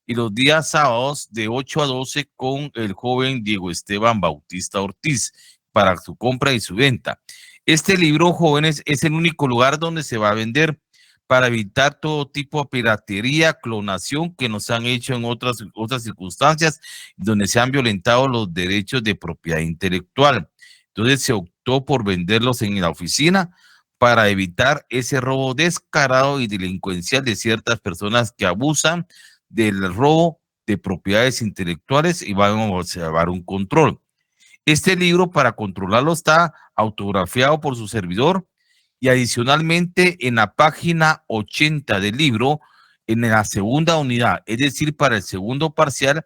y los días sábados de 8 a 12 con el joven Diego Esteban Bautista Ortiz para su compra y su venta. Este libro, jóvenes, es el único lugar donde se va a vender para evitar todo tipo de piratería, clonación que nos han hecho en otras circunstancias donde se han violentado los derechos de propiedad intelectual. Entonces se optó por venderlos en la oficina para evitar ese robo descarado y delincuencial de ciertas personas que abusan del robo de propiedades intelectuales y vamos a llevar un control. Este libro, para controlarlo, está autografiado por su servidor y adicionalmente en la página 80 del libro, en la segunda unidad, es decir, para el segundo parcial,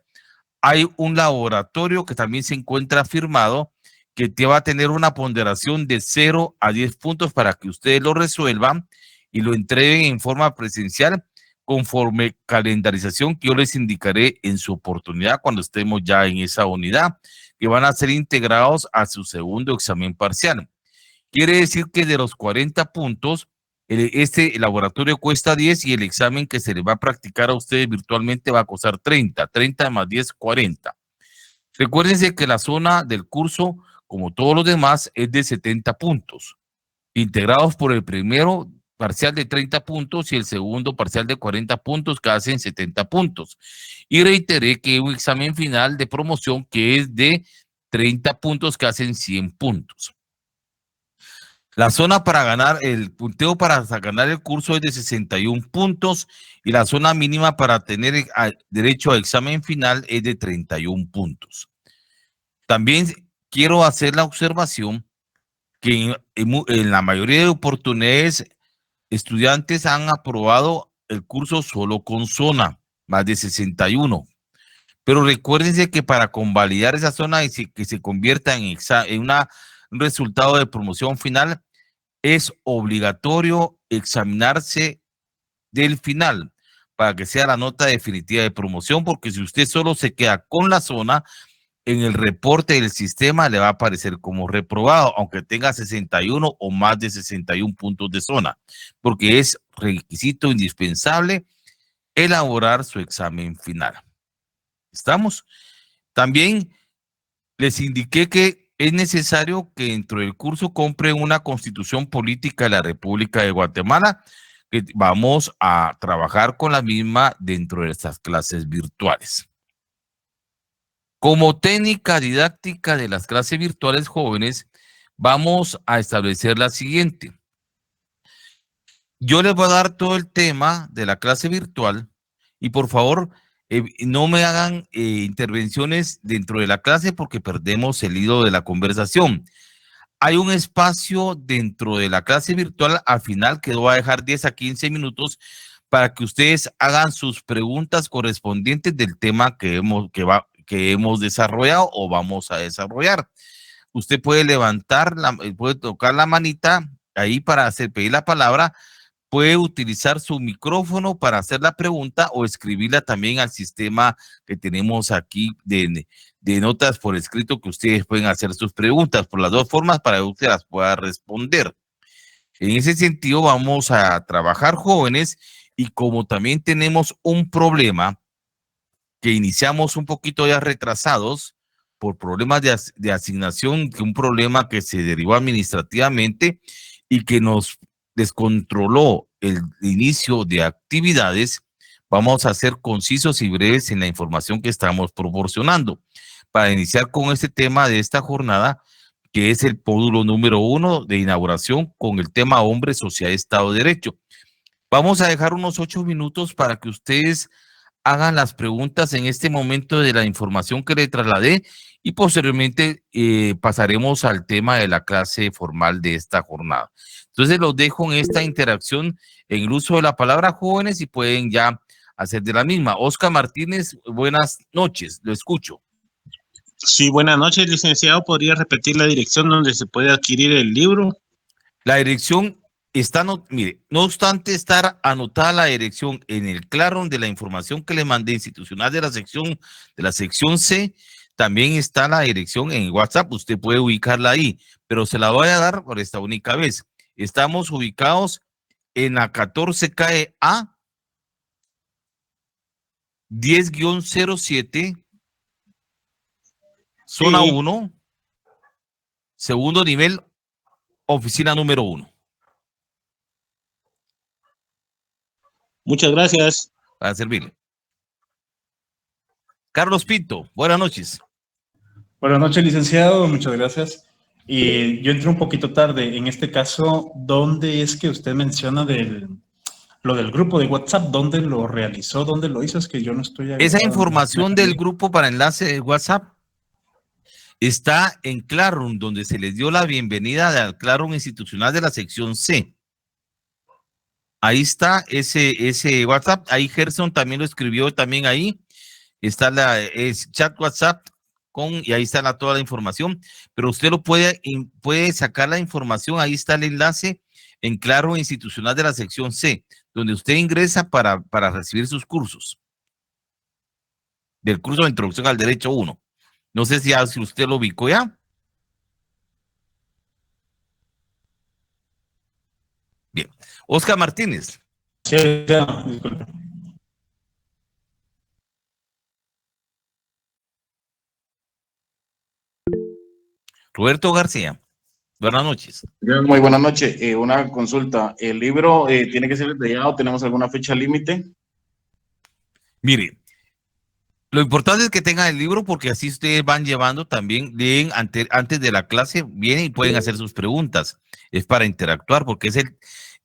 hay un laboratorio que también se encuentra firmado que te va a tener una ponderación de 0 a 10 puntos para que ustedes lo resuelvan y lo entreguen en forma presencial conforme calendarización que yo les indicaré en su oportunidad cuando estemos ya en esa unidad, que van a ser integrados a su segundo examen parcial. Quiere decir que de los 40 puntos, este laboratorio cuesta 10 y el examen que se le va a practicar a ustedes virtualmente va a costar 30. 30 más 10, 40. Recuérdense que la zona del curso, como todos los demás, es de 70 puntos, integrados por el primero parcial de 30 puntos y el segundo parcial de 40 puntos, que hacen 70 puntos. Y reiteré que un examen final de promoción que es de 30 puntos, que hacen 100 puntos. La zona para ganar, el punteo para ganar el curso es de 61 puntos y la zona mínima para tener derecho a examen final es de 31 puntos. También quiero hacer la observación que en la mayoría de oportunidades estudiantes han aprobado el curso solo con zona, más de 61. Pero recuérdense que para convalidar esa zona y que se convierta en un resultado de promoción final, es obligatorio examinarse del final para que sea la nota definitiva de promoción, porque si usted solo se queda con la zona, en el reporte del sistema le va a aparecer como reprobado, aunque tenga 61 o más de 61 puntos de zona, porque es requisito indispensable elaborar su examen final. ¿Estamos? También les indiqué que es necesario que dentro del curso compren una constitución política de la República de Guatemala, que vamos a trabajar con la misma dentro de estas clases virtuales. Como técnica didáctica de las clases virtuales jóvenes, vamos a establecer la siguiente. Yo les voy a dar todo el tema de la clase virtual y por favor no me hagan intervenciones dentro de la clase porque perdemos el hilo de la conversación. Hay un espacio dentro de la clase virtual al final que voy a dejar 10 a 15 minutos para que ustedes hagan sus preguntas correspondientes del tema que hemos desarrollado o vamos a desarrollar. Usted puede puede tocar la manita ahí para pedir la palabra, puede utilizar su micrófono para hacer la pregunta o escribirla también al sistema que tenemos aquí de notas por escrito, que ustedes pueden hacer sus preguntas por las dos formas para que usted las pueda responder. En ese sentido vamos a trabajar jóvenes y como también tenemos un problema que iniciamos un poquito ya retrasados por problemas de asignación, un problema que se derivó administrativamente y que nos descontroló el inicio de actividades, vamos a ser concisos y breves en la información que estamos proporcionando. Para iniciar con este tema de esta jornada, que es el módulo número 1 de inauguración con el tema Hombre, Sociedad, Estado de Derecho. Vamos a dejar unos 8 minutos para que ustedes hagan las preguntas en este momento de la información que le trasladé y posteriormente pasaremos al tema de la clase formal de esta jornada. Entonces los dejo en esta interacción en el uso de la palabra jóvenes y pueden ya hacer de la misma. Oscar Martínez, buenas noches, lo escucho. Sí, buenas noches, licenciado. ¿Podría repetir la dirección donde se puede adquirir el libro? La dirección está, mire, no obstante estar anotada la dirección en el clarón de la información que le mandé institucional de la sección C, también está la dirección en WhatsApp, usted puede ubicarla ahí, pero se la voy a dar por esta única vez. Estamos ubicados en la 14 calle A, 10-07, zona Sí. 1, segundo nivel, oficina número 1. Muchas gracias. Para servirle. Carlos Pinto, buenas noches. Buenas noches, licenciado, muchas gracias. Y yo entré un poquito tarde. En este caso, ¿dónde es que usted menciona lo del grupo de WhatsApp? ¿Dónde lo realizó? ¿Dónde lo hizo? Es que yo no estoy Esa agregado. información del grupo para enlace de WhatsApp está en Classroom, donde se les dio la bienvenida al Classroom institucional de la sección C. Ahí está ese WhatsApp. Ahí Gerson también lo escribió también ahí. Está es chat WhatsApp y ahí está toda la información. Pero usted puede sacar la información. Ahí está el enlace en Classroom institucional de la sección C, donde usted ingresa para recibir sus cursos. Del curso de Introducción al Derecho 1. No sé si usted lo ubicó ya. Bien. Oscar Martínez. Sí, ya, disculpe. Roberto García. Buenas noches. Muy buenas noches. Una consulta. ¿El libro tiene que ser detallado? ¿Tenemos alguna fecha límite? Mire, lo importante es que tengan el libro porque así ustedes van llevando también, leen antes de la clase, vienen y pueden hacer sus preguntas. Es para interactuar porque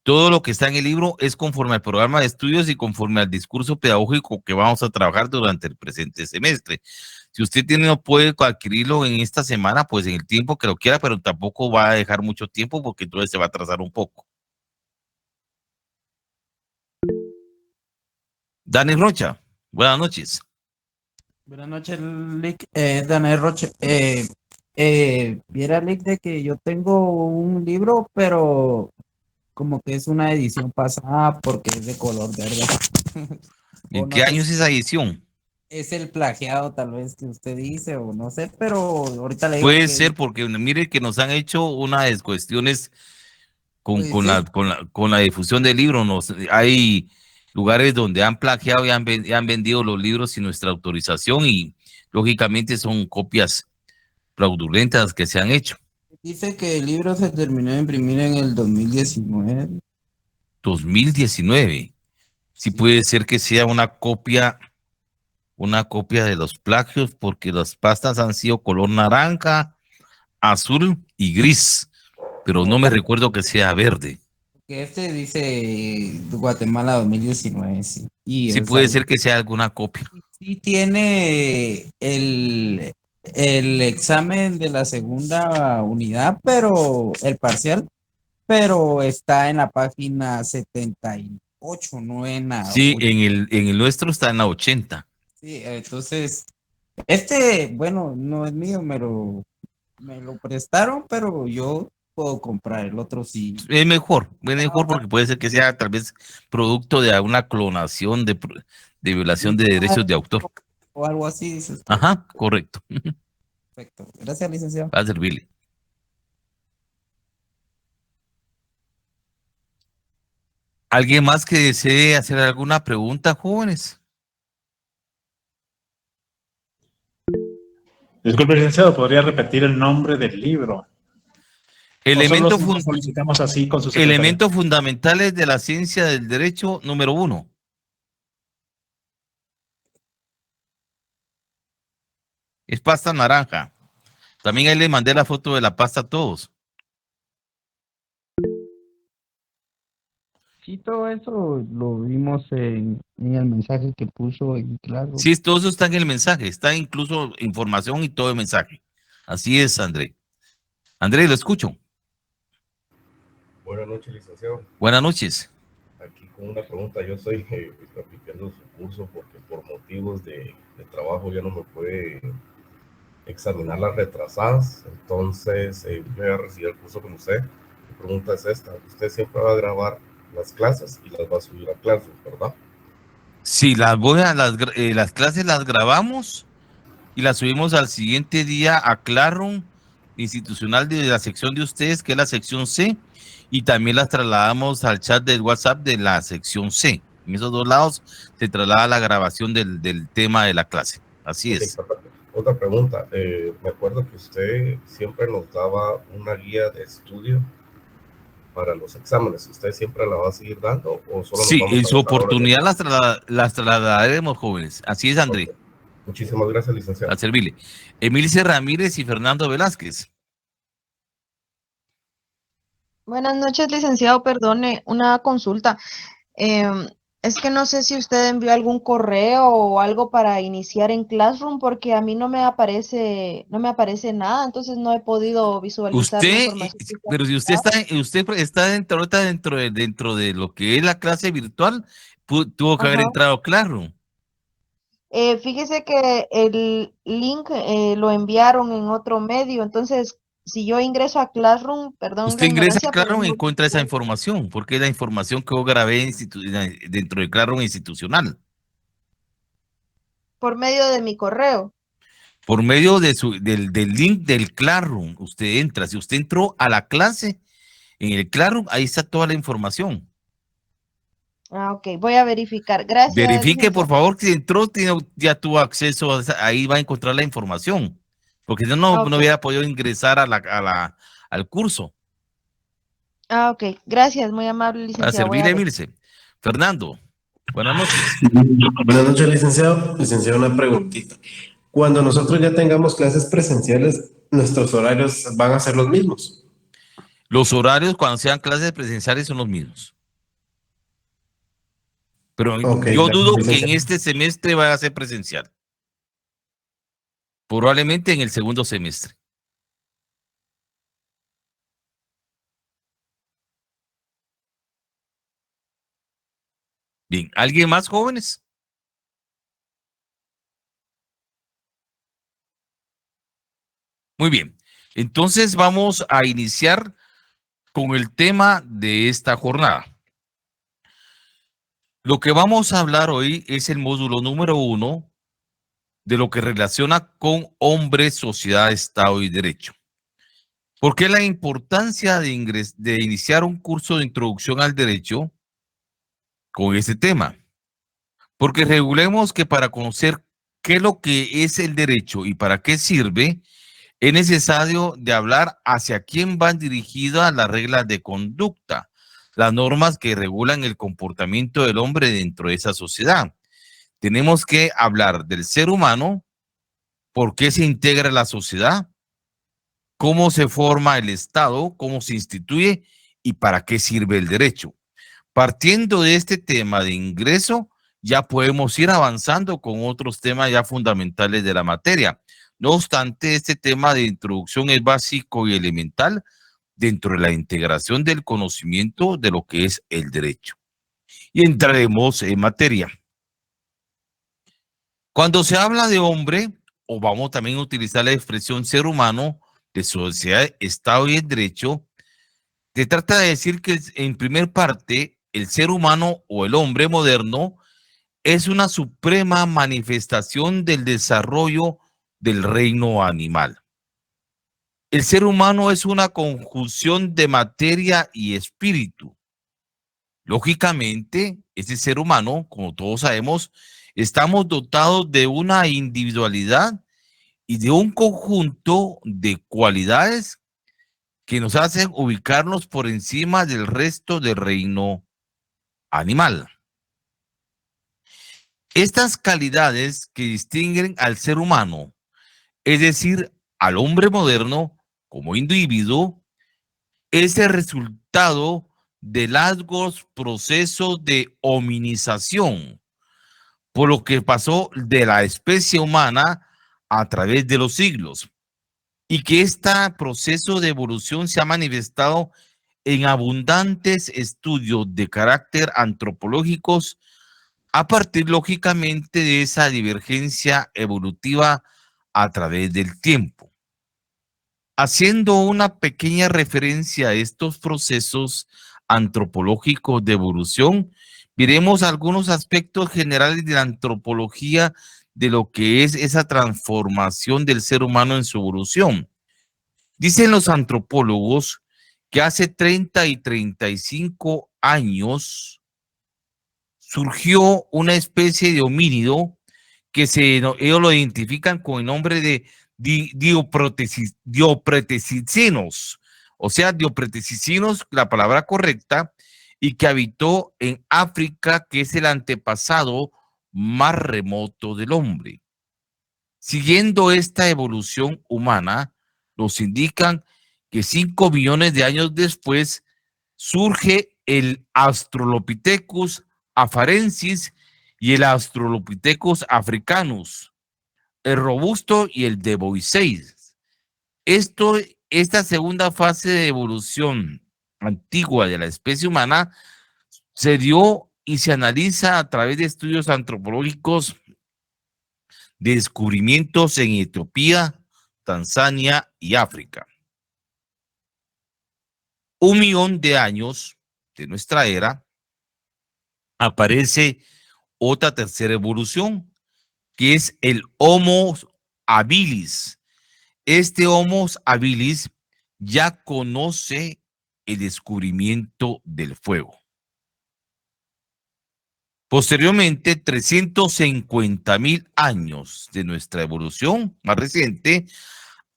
todo lo que está en el libro es conforme al programa de estudios y conforme al discurso pedagógico que vamos a trabajar durante el presente semestre. Si usted no puede adquirirlo en esta semana, pues en el tiempo que lo quiera, pero tampoco va a dejar mucho tiempo porque entonces se va a atrasar un poco. Dani Rocha, buenas noches. Buenas noches, Lick. Daniel Roche. Viera, Lick, de que yo tengo un libro, pero como que es una edición pasada porque es de color verde. ¿En qué año es esa edición? Es el plagiado, tal vez, que usted dice, o no sé, pero ahorita le digo. Puede ser porque mire que nos han hecho unas cuestiones con la difusión del libro. Hay lugares donde han plagiado y han vendido los libros sin nuestra autorización y lógicamente son copias fraudulentas que se han hecho. Dice que el libro se terminó de imprimir en el 2019. 2019. Sí puede ser que sea una copia de los plagios porque las pastas han sido color naranja, azul y gris, pero no me recuerdo que sea verde. Que este dice Guatemala 2019, sí. Y sí puede ser que sea alguna copia. Sí tiene el examen de la segunda unidad, pero el parcial, pero está en la página 78, no en la... Sí, en el nuestro está en la 80. Sí, entonces, bueno, no es mío, me lo prestaron, pero yo puedo comprar el otro sí. Es mejor porque puede ser que sea tal vez producto de una clonación de violación de derechos de autor. O algo así, dices. Ajá, correcto. Perfecto. Gracias, licenciado. Va a servirle. ¿Alguien más que desee hacer alguna pregunta, jóvenes? Disculpe, licenciado, ¿podría repetir el nombre del libro? Elementos fundamentales de la ciencia del derecho número 1. Es pasta naranja. También ahí les mandé la foto de la pasta a todos. Sí, todo eso lo vimos en el mensaje que puso en claro. Sí, todo eso está en el mensaje. Está incluso información y todo el mensaje. Así es, André. André, lo escucho. Buenas noches, licenciado. Buenas noches. Aquí con una pregunta. Yo estoy repitiendo su curso porque por motivos de trabajo ya no me puede examinar las retrasadas. Entonces, voy a recibir el curso con usted. Mi pregunta es esta. Usted siempre va a grabar las clases y las va a subir a Classroom, ¿verdad? Sí, las clases las grabamos y las subimos al siguiente día a Classroom institucional de la sección de ustedes, que es la sección C, y también las trasladamos al chat del WhatsApp de la sección C. En esos dos lados se traslada la grabación del tema de la clase. Así es. Perfecto. Otra pregunta. Me acuerdo que usted siempre nos daba una guía de estudio para los exámenes. ¿Usted siempre la va a seguir dando o solo Sí, nos vamos en a su basar ahora en oportunidad el- las trasladaremos, jóvenes. Así es, André. Ok. Muchísimas gracias, licenciado. A servirle. Emilce Ramírez y Fernando Velázquez. Buenas noches, licenciado. Perdone, una consulta. Em, es que no sé si usted envió algún correo o algo para iniciar en Classroom, porque a mí no me aparece nada, entonces no he podido visualizar la Usted, información que usted ha pero si usted está ahorita dentro de lo que es la clase virtual, tuvo que haber Ajá. entrado claro. Fíjese que el link lo enviaron en otro medio, entonces si yo ingreso a Classroom, perdón la Usted ingresa a ignorancia, pero Claro y no encuentra esa información, porque es la información que yo grabé dentro de Claro institucional. por medio de mi correo. Por medio del link del Classroom, usted entra. Si usted entró a la clase en el Classroom, ahí está toda la información. Ah, ok, voy a verificar. Gracias, Verifique, por licenciado. favor, si entró, ya tuvo acceso, ahí va a encontrar la información. Porque yo Ah, no ok. hubiera podido ingresar al curso. Ah, ok. Gracias, muy amable, Para licenciado. Voy a servirle, ver. Emilce. Fernando, buenas noches. Buenas noches, licenciado. Licenciado, una preguntita. Cuando nosotros ya tengamos clases presenciales, ¿nuestros horarios van a ser los mismos? Los horarios cuando sean clases presenciales son los mismos. Pero Ok, yo gracias, dudo que en licenciado. este semestre vaya a ser presencial. Probablemente en el segundo semestre. Bien, ¿alguien más, jóvenes? Muy bien. Entonces vamos a iniciar con el tema de esta jornada. Lo que vamos a hablar hoy es el módulo número 1 de lo que relaciona con hombre, sociedad, Estado y Derecho. ¿Por qué la importancia de iniciar un curso de introducción al derecho con este tema? Porque regulemos que para conocer qué es lo que es el derecho y para qué sirve, es necesario de hablar hacia quién van dirigidas las reglas de conducta, las normas que regulan el comportamiento del hombre dentro de esa sociedad. Tenemos que hablar del ser humano, por qué se integra la sociedad, cómo se forma el Estado, cómo se instituye y para qué sirve el derecho. Partiendo de este tema de ingreso, ya podemos ir avanzando con otros temas ya fundamentales de la materia. No obstante, este tema de introducción es básico y elemental dentro de la integración del conocimiento de lo que es el derecho. Y entraremos en materia. Cuando se habla de hombre, o vamos también a utilizar la expresión ser humano, de sociedad, Estado y el derecho, se trata de decir que en primer parte, el ser humano o el hombre moderno es una suprema manifestación del desarrollo del reino animal. El ser humano es una conjunción de materia y espíritu. Lógicamente, ese ser humano, como todos sabemos, estamos dotados de una individualidad y de un conjunto de cualidades que nos hacen ubicarnos por encima del resto del reino animal. Estas calidades que distinguen al ser humano, es decir, al hombre moderno como individuo, es el resultado de largos procesos de hominización, por lo que pasó de la especie humana a través de los siglos, y que este proceso de evolución se ha manifestado en abundantes estudios de carácter antropológicos a partir, lógicamente, de esa divergencia evolutiva a través del tiempo. Haciendo una pequeña referencia a estos procesos antropológicos de evolución, veremos algunos aspectos generales de la antropología de lo que es esa transformación del ser humano en su evolución. Dicen los antropólogos que hace 30 y 35 años surgió una especie de homínido que ellos lo identifican con el nombre de diopreticinos, o sea, diopreticinos, la palabra correcta, y que habitó en África, que es el antepasado más remoto del hombre. Siguiendo esta evolución humana, nos indican que 5 millones de años después surge el Australopithecus afarensis y el Australopithecus africanus, el robusto y el devoiseis. Esta segunda fase de evolución antigua de la especie humana se dio y se analiza a través de estudios antropológicos de descubrimientos en Etiopía, Tanzania y África. 1 millón de años de nuestra era aparece otra tercera evolución, que es el Homo habilis. Este Homo habilis ya conoce el descubrimiento del fuego. Posteriormente, 350.000 años de nuestra evolución más reciente,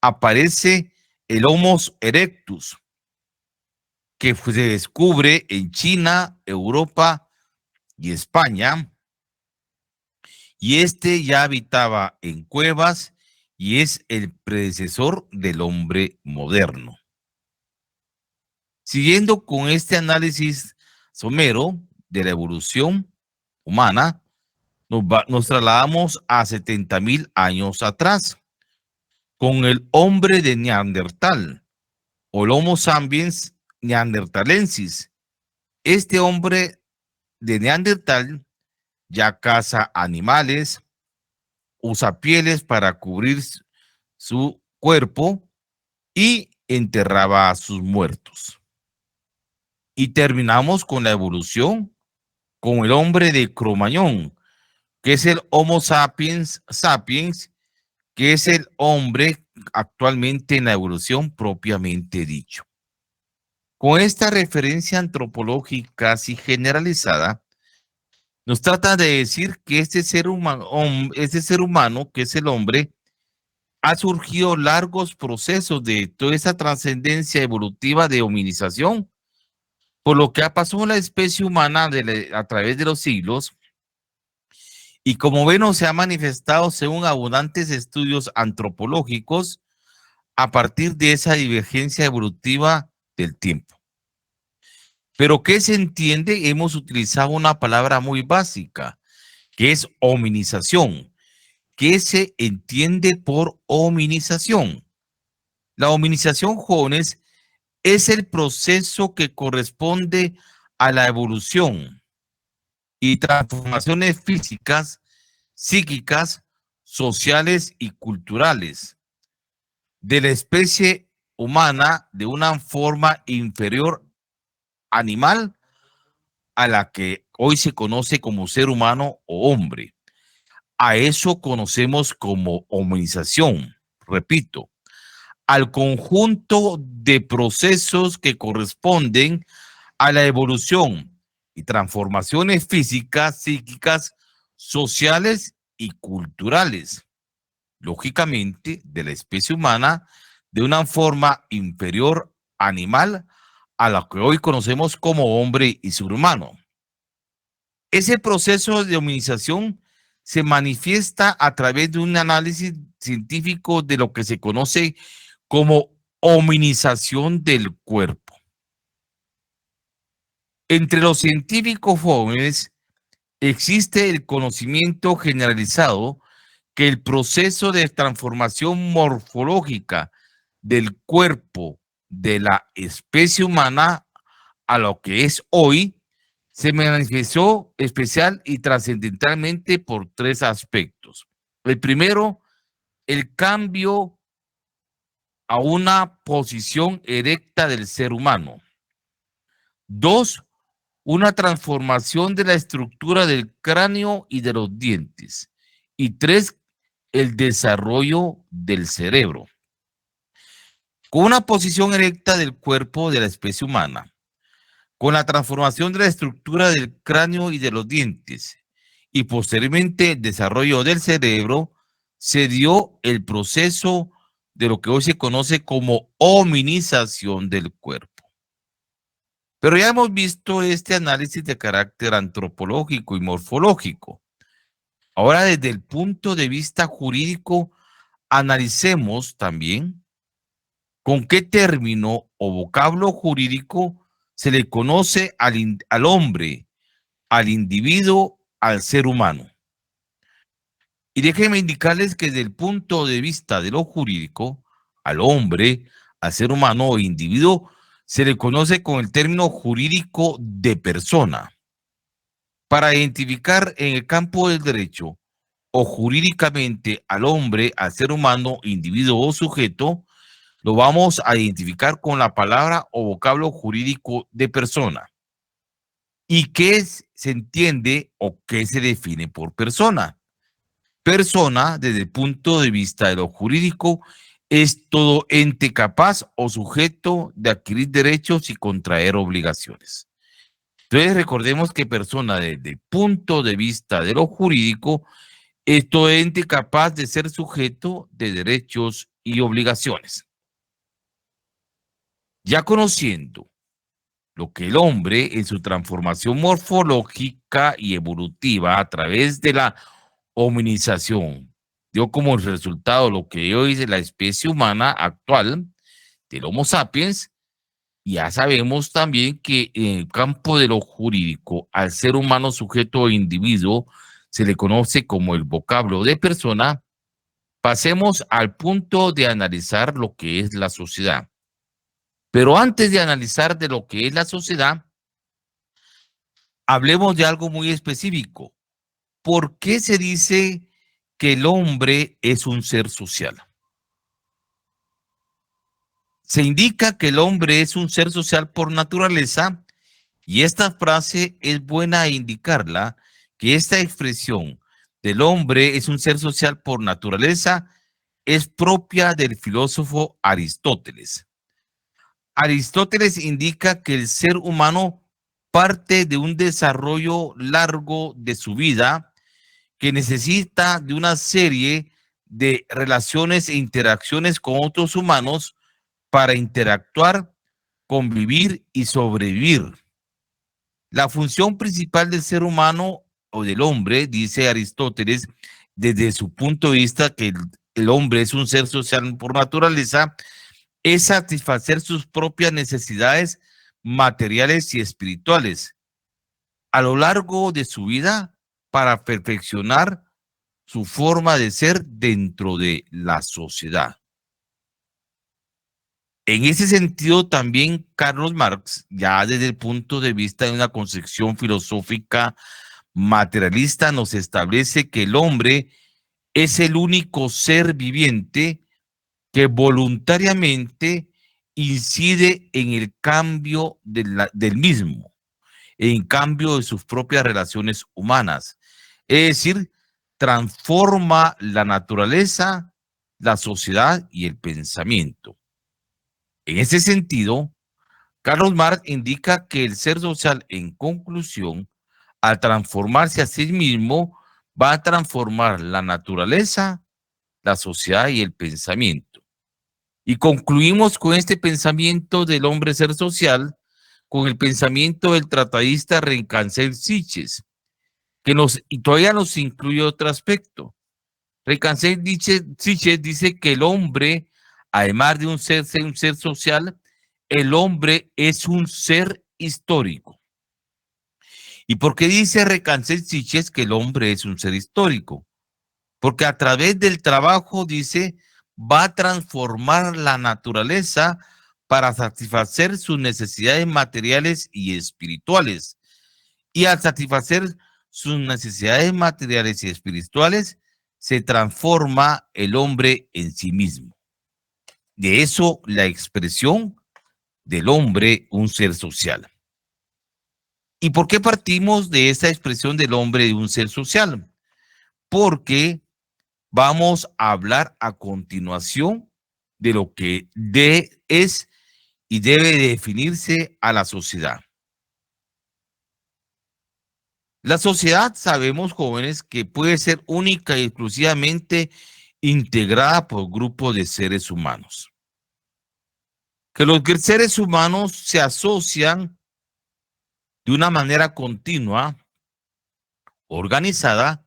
aparece el Homo erectus, que se descubre en China, Europa y España, y este ya habitaba en cuevas y es el predecesor del hombre moderno. Siguiendo con este análisis somero de la evolución humana, nos trasladamos a 70.000 años atrás, con el hombre de Neandertal, o el Homo sapiens neandertalensis. Este hombre de Neandertal ya caza animales, usa pieles para cubrir su cuerpo y enterraba a sus muertos. Y terminamos con la evolución con el hombre de Cro-Magnon, que es el Homo sapiens sapiens, que es el hombre actualmente en la evolución propiamente dicho. Con esta referencia antropológica así generalizada, nos trata de decir que este ser humano, que es el hombre, ha surgido largos procesos de toda esa trascendencia evolutiva de hominización, por lo que ha pasado la especie humana a través de los siglos, y como ven, se ha manifestado según abundantes estudios antropológicos a partir de esa divergencia evolutiva del tiempo. Pero ¿qué se entiende? Hemos utilizado una palabra muy básica, que es hominización. ¿Qué se entiende por hominización? La hominización, jóvenes, es el proceso que corresponde a la evolución y transformaciones físicas, psíquicas, sociales y culturales de la especie humana de una forma inferior animal a la que hoy se conoce como ser humano o hombre. A eso conocemos como hominización, repito, al conjunto de procesos que corresponden a la evolución y transformaciones físicas, psíquicas, sociales y culturales, lógicamente, de la especie humana de una forma inferior animal a la que hoy conocemos como hombre y ser humano. Ese proceso de hominización se manifiesta a través de un análisis científico de lo que se conoce como hominización del cuerpo. Entre los científicos jóvenes existe el conocimiento generalizado que el proceso de transformación morfológica del cuerpo de la especie humana a lo que es hoy se manifestó especial y trascendentalmente por 3 aspectos. El primero, el cambio a una posición erecta del ser humano. 2, una transformación de la estructura del cráneo y de los dientes. Y 3, el desarrollo del cerebro. Con una posición erecta del cuerpo de la especie humana, con la transformación de la estructura del cráneo y de los dientes, y posteriormente el desarrollo del cerebro, se dio el proceso de lo que hoy se conoce como hominización del cuerpo. Pero ya hemos visto este análisis de carácter antropológico y morfológico. Ahora, desde el punto de vista jurídico, analicemos también con qué término o vocablo jurídico se le conoce al hombre, al individuo, al ser humano. Y déjenme indicarles que desde el punto de vista de lo jurídico, al hombre, al ser humano o individuo, se le conoce con el término jurídico de persona. Para identificar en el campo del derecho o jurídicamente al hombre, al ser humano, individuo o sujeto, lo vamos a identificar con la palabra o vocablo jurídico de persona. ¿Y qué se entiende o qué se define por persona? Persona, desde el punto de vista de lo jurídico, es todo ente capaz o sujeto de adquirir derechos y contraer obligaciones. Entonces recordemos que persona, desde el punto de vista de lo jurídico, es todo ente capaz de ser sujeto de derechos y obligaciones. Ya conociendo lo que el hombre en su transformación morfológica y evolutiva a través de la hominización dio como resultado lo que hoy es la especie humana actual del Homo sapiens, ya sabemos también que en el campo de lo jurídico, al ser humano sujeto o individuo se le conoce como el vocablo de persona. Pasemos al punto de analizar lo que es la sociedad. Pero antes de analizar de lo que es la sociedad, hablemos de algo muy específico. ¿Por qué se dice que el hombre es un ser social? Se indica que el hombre es un ser social por naturaleza, y esta frase es buena indicarla, que esta expresión del hombre es un ser social por naturaleza es propia del filósofo Aristóteles. Aristóteles indica que el ser humano parte de un desarrollo largo de su vida que necesita de una serie de relaciones e interacciones con otros humanos para interactuar, convivir y sobrevivir. La función principal del ser humano o del hombre, dice Aristóteles, desde su punto de vista que el hombre es un ser social por naturaleza, es satisfacer sus propias necesidades materiales y espirituales a lo largo de su vida para perfeccionar su forma de ser dentro de la sociedad. En ese sentido, también Carlos Marx, ya desde el punto de vista de una concepción filosófica materialista, nos establece que el hombre es el único ser viviente que voluntariamente incide en el cambio del mismo, en cambio de sus propias relaciones humanas. Es decir, transforma la naturaleza, la sociedad y el pensamiento. En ese sentido, Carlos Marx indica que el ser social, en conclusión, al transformarse a sí mismo, va a transformar la naturaleza, la sociedad y el pensamiento. Y concluimos con este pensamiento del hombre ser social, con el pensamiento del tratadista Rencancel-Siches, y todavía nos incluye otro aspecto. Rencancel-Siches dice que el hombre, además de un ser social, el hombre es un ser histórico. ¿Y por qué dice Rencancel-Siches que el hombre es un ser histórico? Porque a través del trabajo, dice, va a transformar la naturaleza para satisfacer sus necesidades materiales y espirituales. Y al satisfacer sus necesidades materiales y espirituales, se transforma el hombre en sí mismo. De eso la expresión del hombre, un ser social. ¿Y por qué partimos de esta expresión del hombre de un ser social? Porque vamos a hablar a continuación de lo que es y debe definirse a la sociedad. La sociedad, sabemos, jóvenes, que puede ser única y exclusivamente integrada por grupos de seres humanos. Que los seres humanos se asocian de una manera continua, organizada,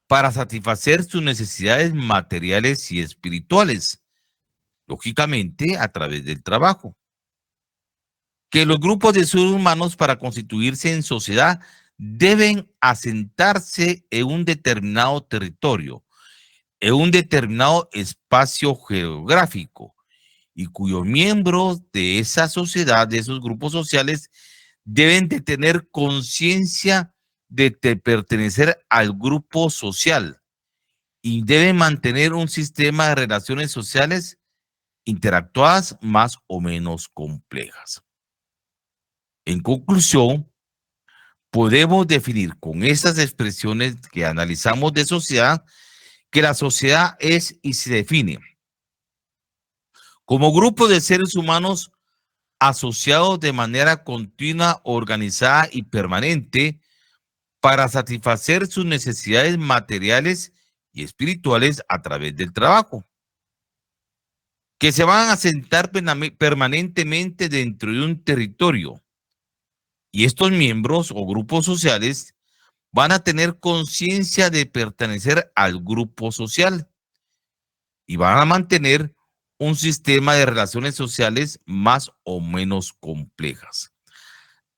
para satisfacer sus necesidades materiales y espirituales, lógicamente a través del trabajo. Que los grupos de seres humanos, para constituirse en sociedad, deben asentarse en un determinado territorio, en un determinado espacio geográfico, y cuyos miembros de esa sociedad, de esos grupos sociales, deben de tener conciencia de pertenecer al grupo social y deben mantener un sistema de relaciones sociales interactuadas más o menos complejas. En conclusión, podemos definir con estas expresiones que analizamos de sociedad que la sociedad es y se define como grupo de seres humanos asociados de manera continua, organizada y permanente para satisfacer sus necesidades materiales y espirituales a través del trabajo, que se van a asentar permanentemente dentro de un territorio, y estos miembros o grupos sociales van a tener conciencia de pertenecer al grupo social y van a mantener un sistema de relaciones sociales más o menos complejas.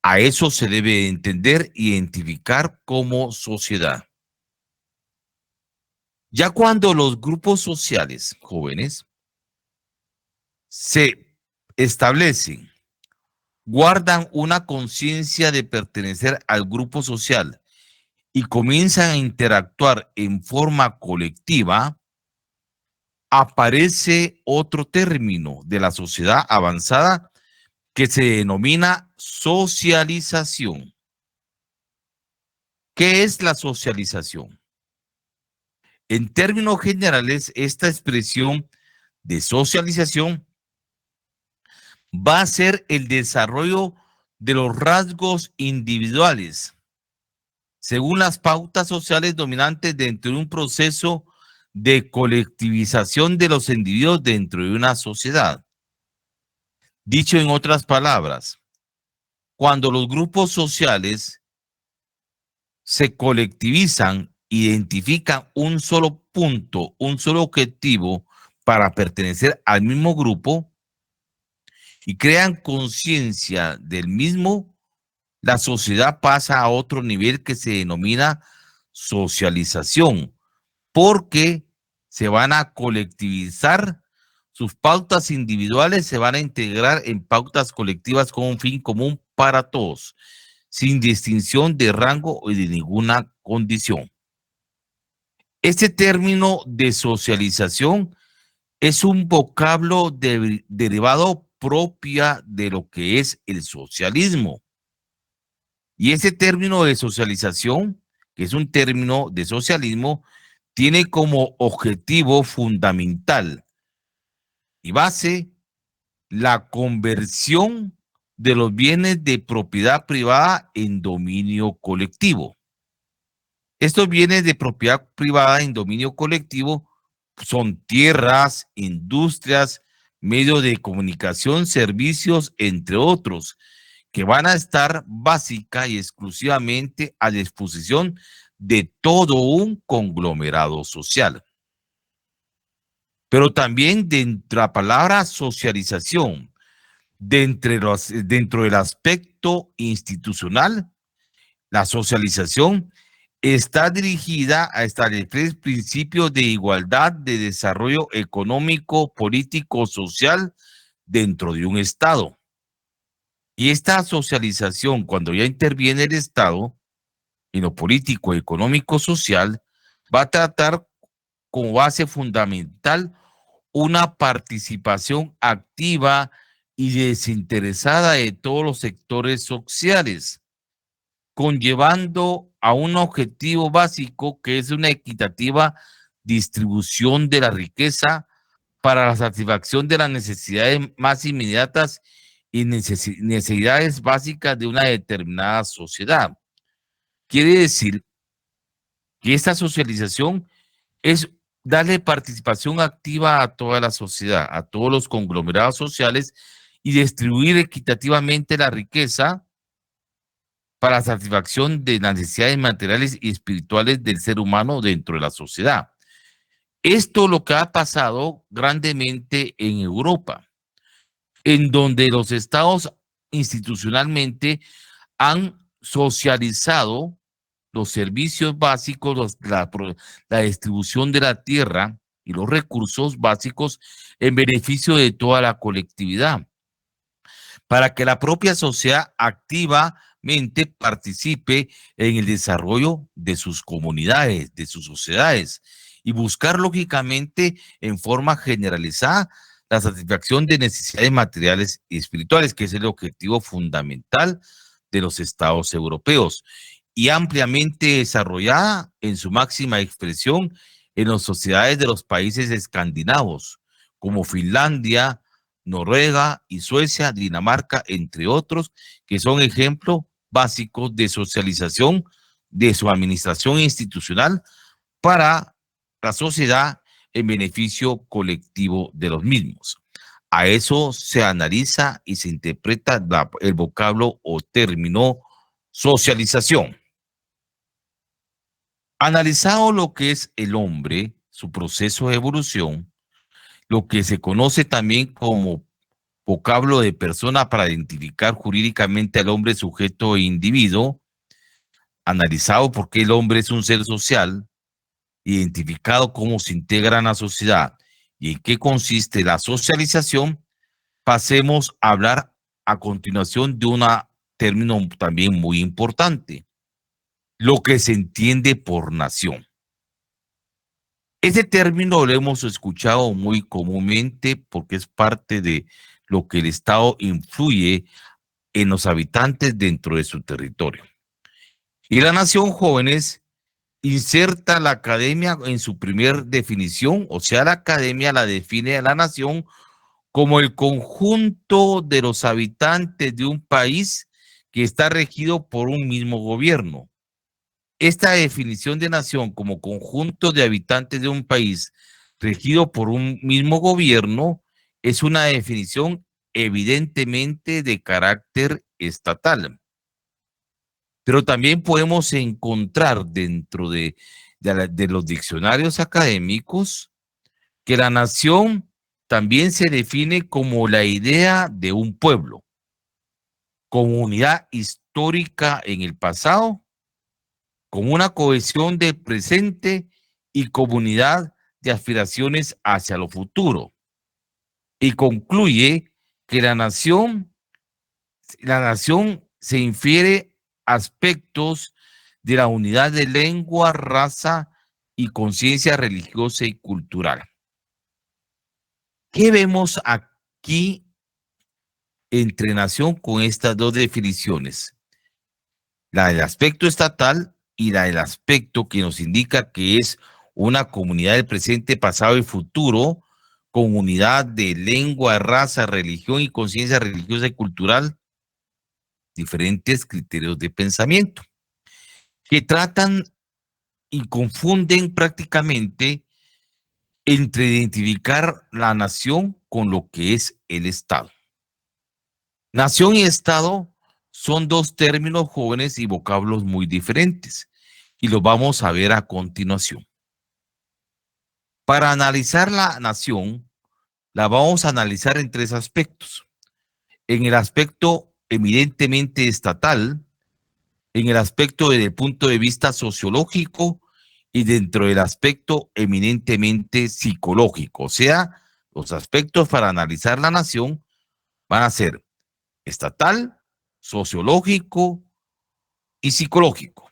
A eso se debe entender e identificar como sociedad. Ya cuando los grupos sociales jóvenes se establecen, guardan una conciencia de pertenecer al grupo social y comienzan a interactuar en forma colectiva, aparece otro término de la sociedad avanzada que se denomina socialización. ¿Qué es la socialización? En términos generales, esta expresión de socialización va a ser el desarrollo de los rasgos individuales según las pautas sociales dominantes dentro de un proceso de colectivización de los individuos dentro de una sociedad. Dicho en otras palabras, cuando los grupos sociales se colectivizan, identifican un solo punto, un solo objetivo para pertenecer al mismo grupo y crean conciencia del mismo, la sociedad pasa a otro nivel que se denomina socialización, porque se van a colectivizar, sus pautas individuales se van a integrar en pautas colectivas con un fin común para todos, sin distinción de rango o de ninguna condición. Este término de socialización es un vocablo derivado propia de lo que es el socialismo. Y ese término de socialización, que es un término de socialismo, tiene como objetivo fundamental y base la conversión de los bienes de propiedad privada en dominio colectivo. Estos bienes de propiedad privada en dominio colectivo son tierras, industrias, medios de comunicación, servicios, entre otros, que van a estar básica y exclusivamente a disposición de todo un conglomerado social. Pero también dentro de la palabra socialización, dentro del aspecto institucional, la socialización está dirigida a establecer principios de igualdad, de desarrollo económico, político, social dentro de un Estado. Y esta socialización, cuando ya interviene el Estado en lo político, económico, social, va a tratar como base fundamental una participación activa y desinteresada de todos los sectores sociales, conllevando a un objetivo básico que es una equitativa distribución de la riqueza para la satisfacción de las necesidades más inmediatas y necesidades básicas de una determinada sociedad. Quiere decir que esta socialización es darle participación activa a toda la sociedad, a todos los conglomerados sociales y distribuir equitativamente la riqueza para la satisfacción de las necesidades materiales y espirituales del ser humano dentro de la sociedad. Esto es lo que ha pasado grandemente en Europa, en donde los estados institucionalmente han socializado los servicios básicos, la distribución de la tierra y los recursos básicos en beneficio de toda la colectividad, para que la propia sociedad activamente participe en el desarrollo de sus comunidades, de sus sociedades, y buscar lógicamente en forma generalizada la satisfacción de necesidades materiales y espirituales, que es el objetivo fundamental de los estados europeos, y ampliamente desarrollada en su máxima expresión en las sociedades de los países escandinavos, como Finlandia, Noruega y Suecia, Dinamarca, entre otros, que son ejemplos básicos de socialización de su administración institucional para la sociedad en beneficio colectivo de los mismos. A eso se analiza y se interpreta el vocablo o término socialización. Analizado lo que es el hombre, su proceso de evolución, lo que se conoce también como vocablo de persona para identificar jurídicamente al hombre sujeto e individuo, analizado por qué el hombre es un ser social, identificado cómo se integra en la sociedad y en qué consiste la socialización, pasemos a hablar a continuación de un término también muy importante, lo que se entiende por nación. Ese término lo hemos escuchado muy comúnmente porque es parte de lo que el Estado influye en los habitantes dentro de su territorio. Y la nación, jóvenes, inserta la academia en su primer definición, o sea, la academia la define a la nación como el conjunto de los habitantes de un país que está regido por un mismo gobierno. Esta definición de nación como conjunto de habitantes de un país regido por un mismo gobierno es una definición evidentemente de carácter estatal. Pero también podemos encontrar dentro de los diccionarios académicos que la nación también se define como la idea de un pueblo, comunidad histórica en el pasado, con una cohesión de presente y comunidad de aspiraciones hacia lo futuro. Y concluye que la nación se infiere aspectos de la unidad de lengua, raza y conciencia religiosa y cultural. ¿Qué vemos aquí entre nación con estas dos definiciones? La del aspecto estatal y la del aspecto que nos indica que es una comunidad del presente, pasado y futuro, con unidad de lengua, raza, religión y conciencia religiosa y cultural, diferentes criterios de pensamiento, que tratan y confunden prácticamente entre identificar la nación con lo que es el Estado. Nación y Estado son dos términos jóvenes y vocablos muy diferentes, y los vamos a ver a continuación. Para analizar la nación, la vamos a analizar en tres aspectos. En el aspecto eminentemente estatal, en el aspecto desde el punto de vista sociológico y dentro del aspecto eminentemente psicológico. O sea, los aspectos para analizar la nación van a ser estatal, sociológico y psicológico.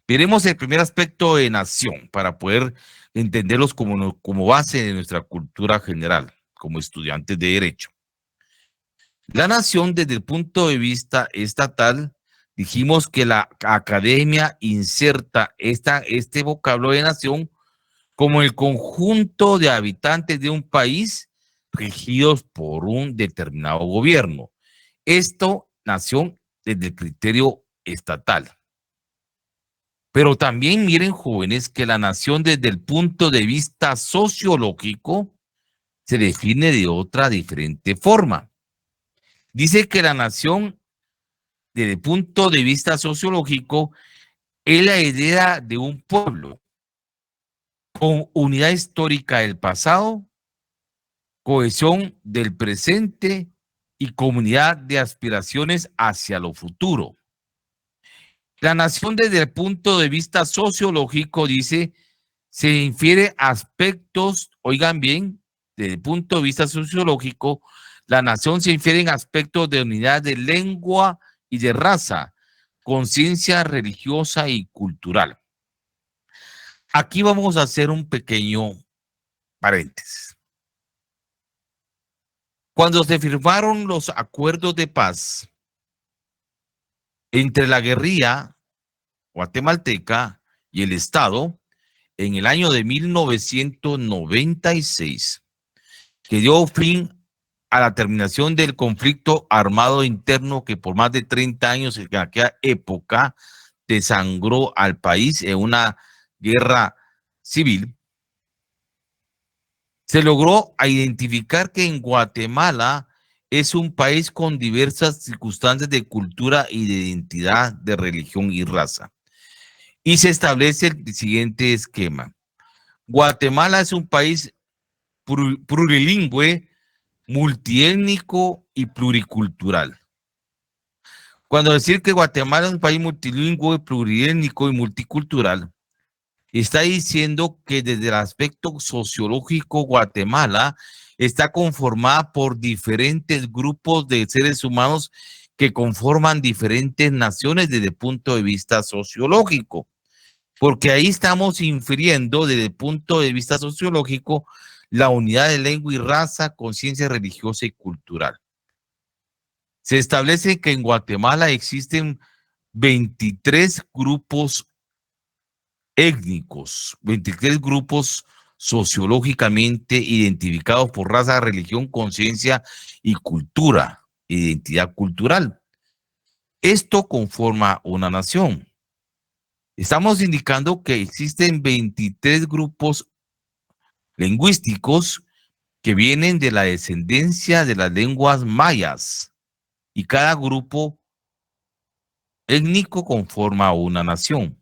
Veremos el primer aspecto de nación para poder entenderlos como base de nuestra cultura general, como estudiantes de derecho. La nación desde el punto de vista estatal, dijimos que la academia inserta este vocablo de nación como el conjunto de habitantes de un país regidos por un determinado gobierno. Esto, nación, desde el criterio estatal. Pero también miren, jóvenes, que la nación desde el punto de vista sociológico se define de otra diferente forma. Dice que la nación, desde el punto de vista sociológico, es la idea de un pueblo con unidad histórica del pasado, cohesión del presente y comunidad de aspiraciones hacia lo futuro. La nación desde el punto de vista sociológico, dice, se infiere aspectos, oigan bien, desde el punto de vista sociológico, la nación se infiere en aspectos de unidad de lengua y de raza, conciencia religiosa y cultural. Aquí vamos a hacer un pequeño paréntesis. Cuando se firmaron los acuerdos de paz entre la guerrilla guatemalteca y el Estado, en el año de 1996, que dio fin a la terminación del conflicto armado interno que por más de 30 años en aquella época desangró al país en una guerra civil, se logró identificar que en Guatemala es un país con diversas circunstancias de cultura y de identidad, de religión y raza. Y se establece el siguiente esquema. Guatemala es un país plurilingüe, multiétnico y pluricultural. Cuando decir que Guatemala es un país multilingüe, pluriétnico y multicultural, está diciendo que desde el aspecto sociológico Guatemala está conformada por diferentes grupos de seres humanos que conforman diferentes naciones desde el punto de vista sociológico. Porque ahí estamos infiriendo desde el punto de vista sociológico la unidad de lengua y raza, conciencia religiosa y cultural. Se establece que en Guatemala existen 23 grupos étnicos, 23 grupos sociológicamente identificados por raza, religión, conciencia y cultura, identidad cultural. Esto conforma una nación. Estamos indicando que existen 23 grupos lingüísticos que vienen de la descendencia de las lenguas mayas y cada grupo étnico conforma una nación.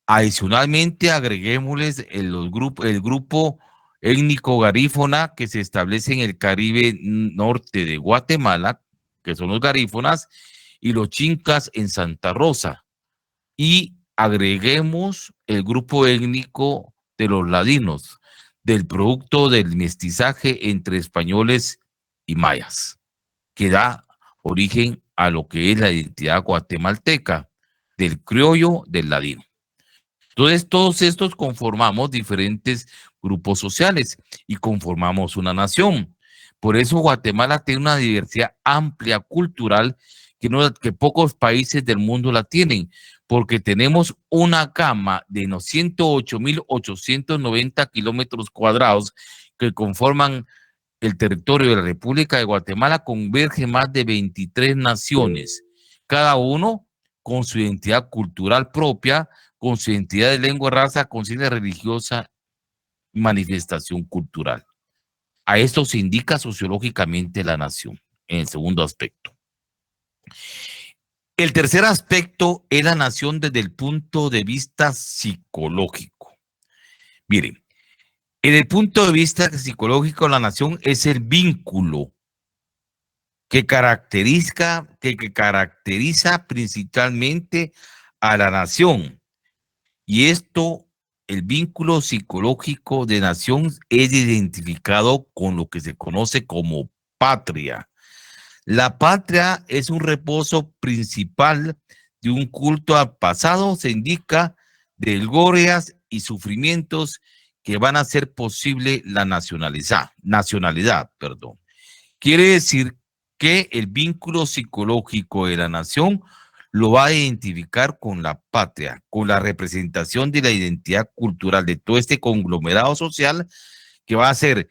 Adicionalmente, agreguémosles el grupo étnico garífona que se establece en el Caribe norte de Guatemala, que son los garífonas, y los chincas en Santa Rosa. Y agreguemos el grupo étnico de los ladinos, del producto del mestizaje entre españoles y mayas, que da origen a lo que es la identidad guatemalteca, del criollo, del ladino. Entonces, todos estos conformamos diferentes grupos sociales y conformamos una nación. Por eso Guatemala tiene una diversidad amplia cultural que pocos países del mundo la tienen, porque tenemos una gama de 108.890 kilómetros cuadrados que conforman el territorio de la República de Guatemala, converge más de 23 naciones, cada uno con su identidad cultural propia, con su identidad de lengua, raza, conciencia religiosa y manifestación cultural. A esto se indica sociológicamente la nación, en el segundo aspecto. El tercer aspecto es la nación desde el punto de vista psicológico. Miren, en el punto de vista psicológico, la nación es el vínculo que caracteriza principalmente a la nación. Y esto, el vínculo psicológico de nación es identificado con lo que se conoce como patria. La patria es un reposo principal de un culto al pasado, se indica de glorias y sufrimientos que van a hacer posible la nacionalidad. Quiere decir que el vínculo psicológico de la nación lo va a identificar con la patria, con la representación de la identidad cultural de todo este conglomerado social que va a ser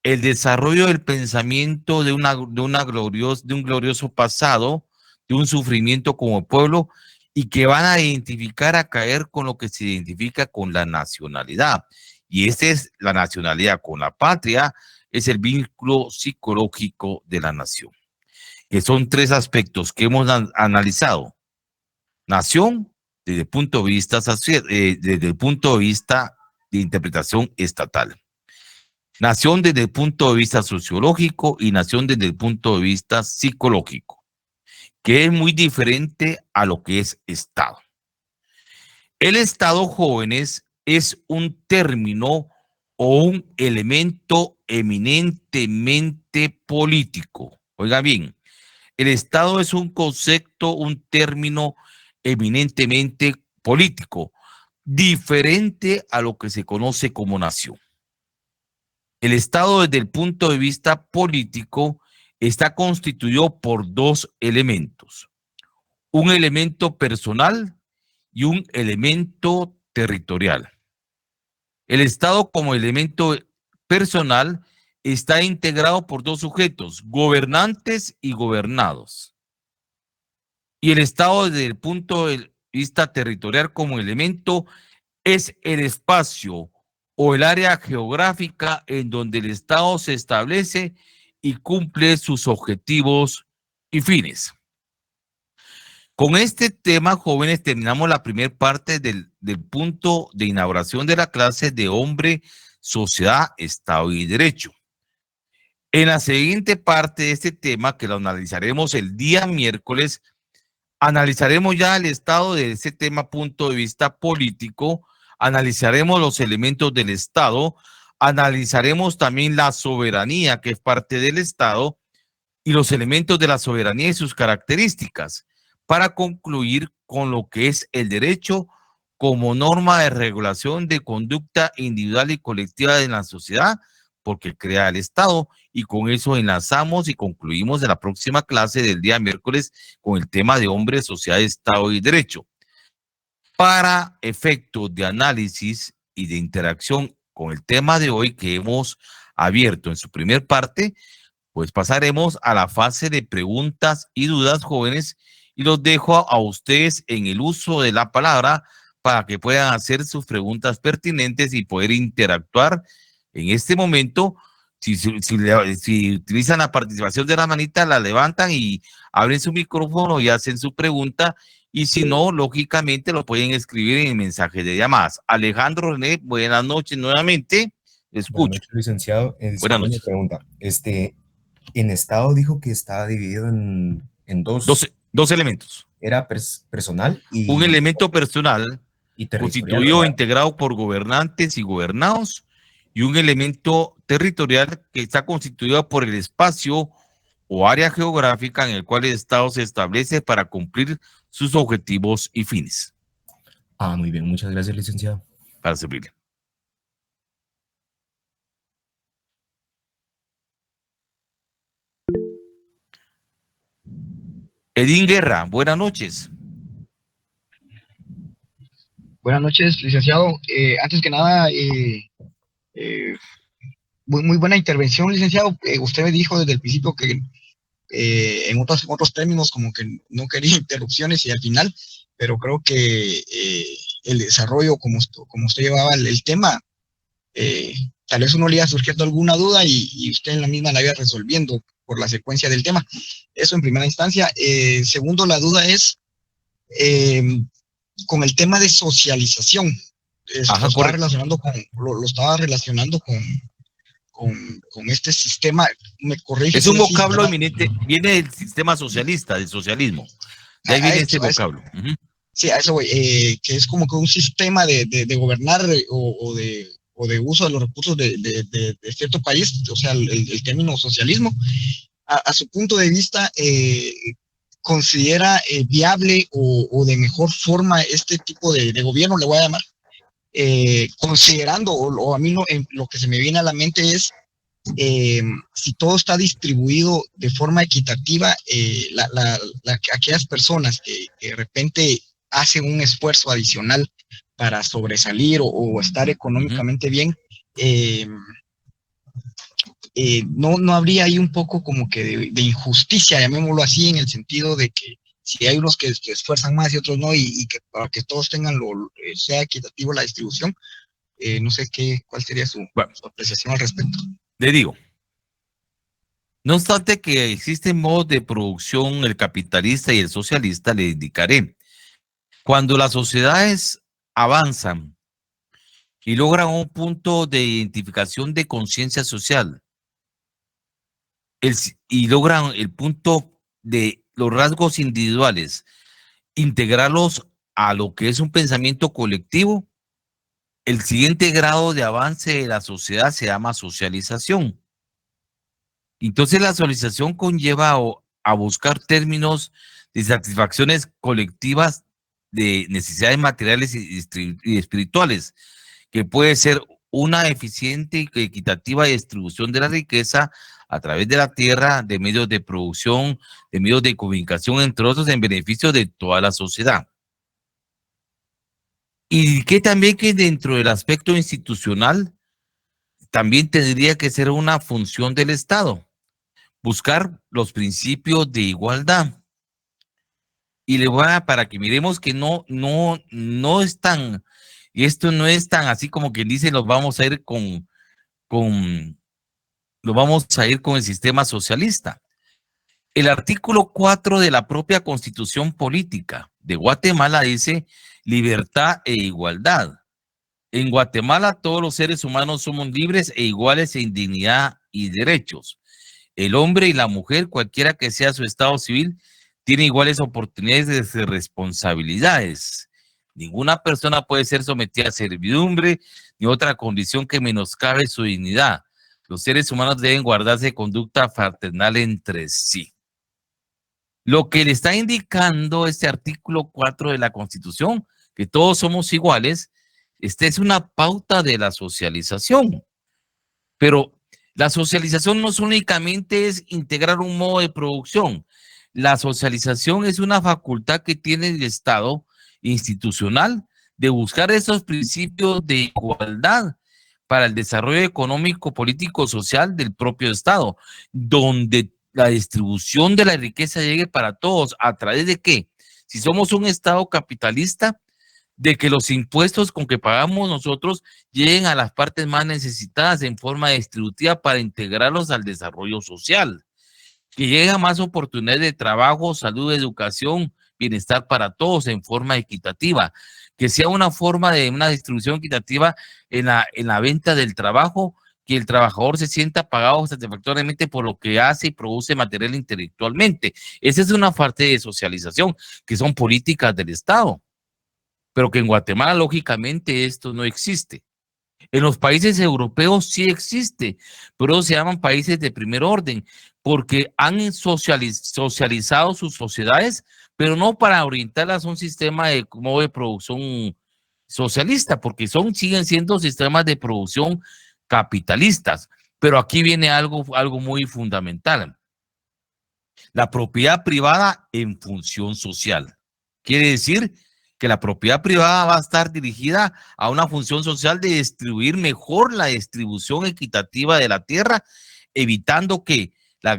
el desarrollo del pensamiento de un glorioso pasado, de un sufrimiento como pueblo y que van a identificar a caer con lo que se identifica con la nacionalidad. Y esta es la nacionalidad con la patria, es el vínculo psicológico de la nación, que son tres aspectos que hemos analizado. Nación, desde el punto de vista, desde el punto de vista de interpretación estatal. Nación desde el punto de vista sociológico y nación desde el punto de vista psicológico, que es muy diferente a lo que es Estado. El Estado, jóvenes, es un término o un elemento eminentemente político. Oiga bien, el Estado es un concepto, un término eminentemente político, diferente a lo que se conoce como nación. El Estado, desde el punto de vista político, está constituido por dos elementos: un elemento personal y un elemento territorial. El Estado, como elemento personal, está integrado por dos sujetos, gobernantes y gobernados. Y el Estado, desde el punto de vista territorial, como elemento, es el espacio o el área geográfica en donde el Estado se establece y cumple sus objetivos y fines. Con este tema, jóvenes, terminamos la primera parte del punto de inauguración de la clase de hombre, sociedad, Estado y derecho. En la siguiente parte de este tema, que lo analizaremos el día miércoles, analizaremos ya el Estado de ese tema punto de vista político, analizaremos los elementos del Estado, analizaremos también la soberanía, que es parte del Estado, y los elementos de la soberanía y sus características, para concluir con lo que es el derecho como norma de regulación de conducta individual y colectiva de la sociedad, porque crea el Estado, y con eso enlazamos y concluimos en la próxima clase del día miércoles con el tema de hombre, sociedad, Estado y derecho. Para efectos de análisis y de interacción con el tema de hoy que hemos abierto en su primer parte, pues pasaremos a la fase de preguntas y dudas, jóvenes, y los dejo a ustedes en el uso de la palabra para que puedan hacer sus preguntas pertinentes y poder interactuar en este momento. Si utilizan la participación de la manita, la levantan y abren su micrófono y hacen su pregunta. Y si no, lógicamente lo pueden escribir en el mensaje de llamadas. Alejandro René, buenas noches nuevamente. Escucho. Buenas noches, licenciado. Buenas noches. Pregunta. En Estado dijo que estaba dividido en dos elementos. Era personal y... Un elemento personal y territorial, constituido, ¿verdad? integrado por gobernantes y gobernados, y un elemento territorial que está constituido por el espacio o área geográfica en el cual el Estado se establece para cumplir sus objetivos y fines. Ah, muy bien. Muchas gracias, licenciado. Para servirle. Edín Guerra, buenas noches. Buenas noches, licenciado. Antes que nada, muy buena intervención, licenciado. Usted me dijo desde el principio que en otros términos como que no quería interrupciones y al final, pero creo que el desarrollo, como usted llevaba el tema, tal vez uno le iba surgiendo alguna duda y usted en la misma la iba resolviendo por la secuencia del tema. Eso en primera instancia. Segundo, la duda es con el tema de socialización. Lo estaba relacionando con este sistema. Me corrige. Es un vocablo eminente, viene del sistema socialista, del socialismo. De ahí viene este vocablo. Sí, a eso voy, que es como que un sistema de gobernar o de uso de los recursos de cierto país, o sea, el término socialismo. A su punto de vista, ¿considera viable o de mejor forma este tipo de gobierno, le voy a llamar? Considerando, o a mí lo que se me viene a la mente es, si todo está distribuido de forma equitativa, aquellas personas que de repente hacen un esfuerzo adicional para sobresalir o estar económicamente bien, no habría ahí un poco como que de injusticia, llamémoslo así, en el sentido de que si hay unos que esfuerzan más y otros no, y que para que todos tengan sea equitativo la distribución, no sé cuál sería su apreciación al respecto. Le digo, no obstante que existen modos de producción, el capitalista y el socialista, le indicaré, cuando las sociedades avanzan y logran un punto de identificación de conciencia social y logran el punto de los rasgos individuales, integrarlos a lo que es un pensamiento colectivo, el siguiente grado de avance de la sociedad se llama socialización. Entonces la socialización conlleva a buscar términos de satisfacciones colectivas de necesidades materiales y espirituales, que puede ser una eficiente y equitativa distribución de la riqueza a través de la tierra, de medios de producción, de medios de comunicación, entre otros, en beneficio de toda la sociedad. Y que también que dentro del aspecto institucional también tendría que ser una función del Estado, buscar los principios de igualdad. Y le voy a, para que miremos que no es tan, y esto no es tan así como quien dice, nos vamos a ir con el sistema socialista. El artículo 4 de la propia Constitución Política de Guatemala dice libertad e igualdad. En Guatemala todos los seres humanos somos libres e iguales en dignidad y derechos. El hombre y la mujer, cualquiera que sea su estado civil, tiene iguales oportunidades y responsabilidades. Ninguna persona puede ser sometida a servidumbre ni otra condición que menoscabe su dignidad. Los seres humanos deben guardarse conducta fraternal entre sí. Lo que le está indicando este artículo 4 de la Constitución, que todos somos iguales, esta es una pauta de la socialización. Pero la socialización no únicamente es integrar un modo de producción. La socialización es una facultad que tiene el Estado institucional de buscar esos principios de igualdad para el desarrollo económico, político, social del propio Estado, donde la distribución de la riqueza llegue para todos. ¿A través de qué? Si somos un Estado capitalista, de que los impuestos con que pagamos nosotros lleguen a las partes más necesitadas en forma distributiva para integrarlos al desarrollo social, que lleguen más oportunidades de trabajo, salud, educación, bienestar para todos en forma equitativa, que sea una forma de una distribución equitativa en la venta del trabajo, que el trabajador se sienta pagado satisfactoriamente por lo que hace y produce material intelectualmente. Esa es una parte de socialización, que son políticas del Estado, pero que en Guatemala, lógicamente, esto no existe. En los países europeos sí existe, pero se llaman países de primer orden, porque han socializado sus sociedades, pero no para orientarlas a un sistema de modo de producción socialista, porque siguen siendo sistemas de producción capitalistas. Pero aquí viene algo muy fundamental. La propiedad privada en función social. Quiere decir que la propiedad privada va a estar dirigida a una función social de distribuir mejor la distribución equitativa de la tierra, evitando que los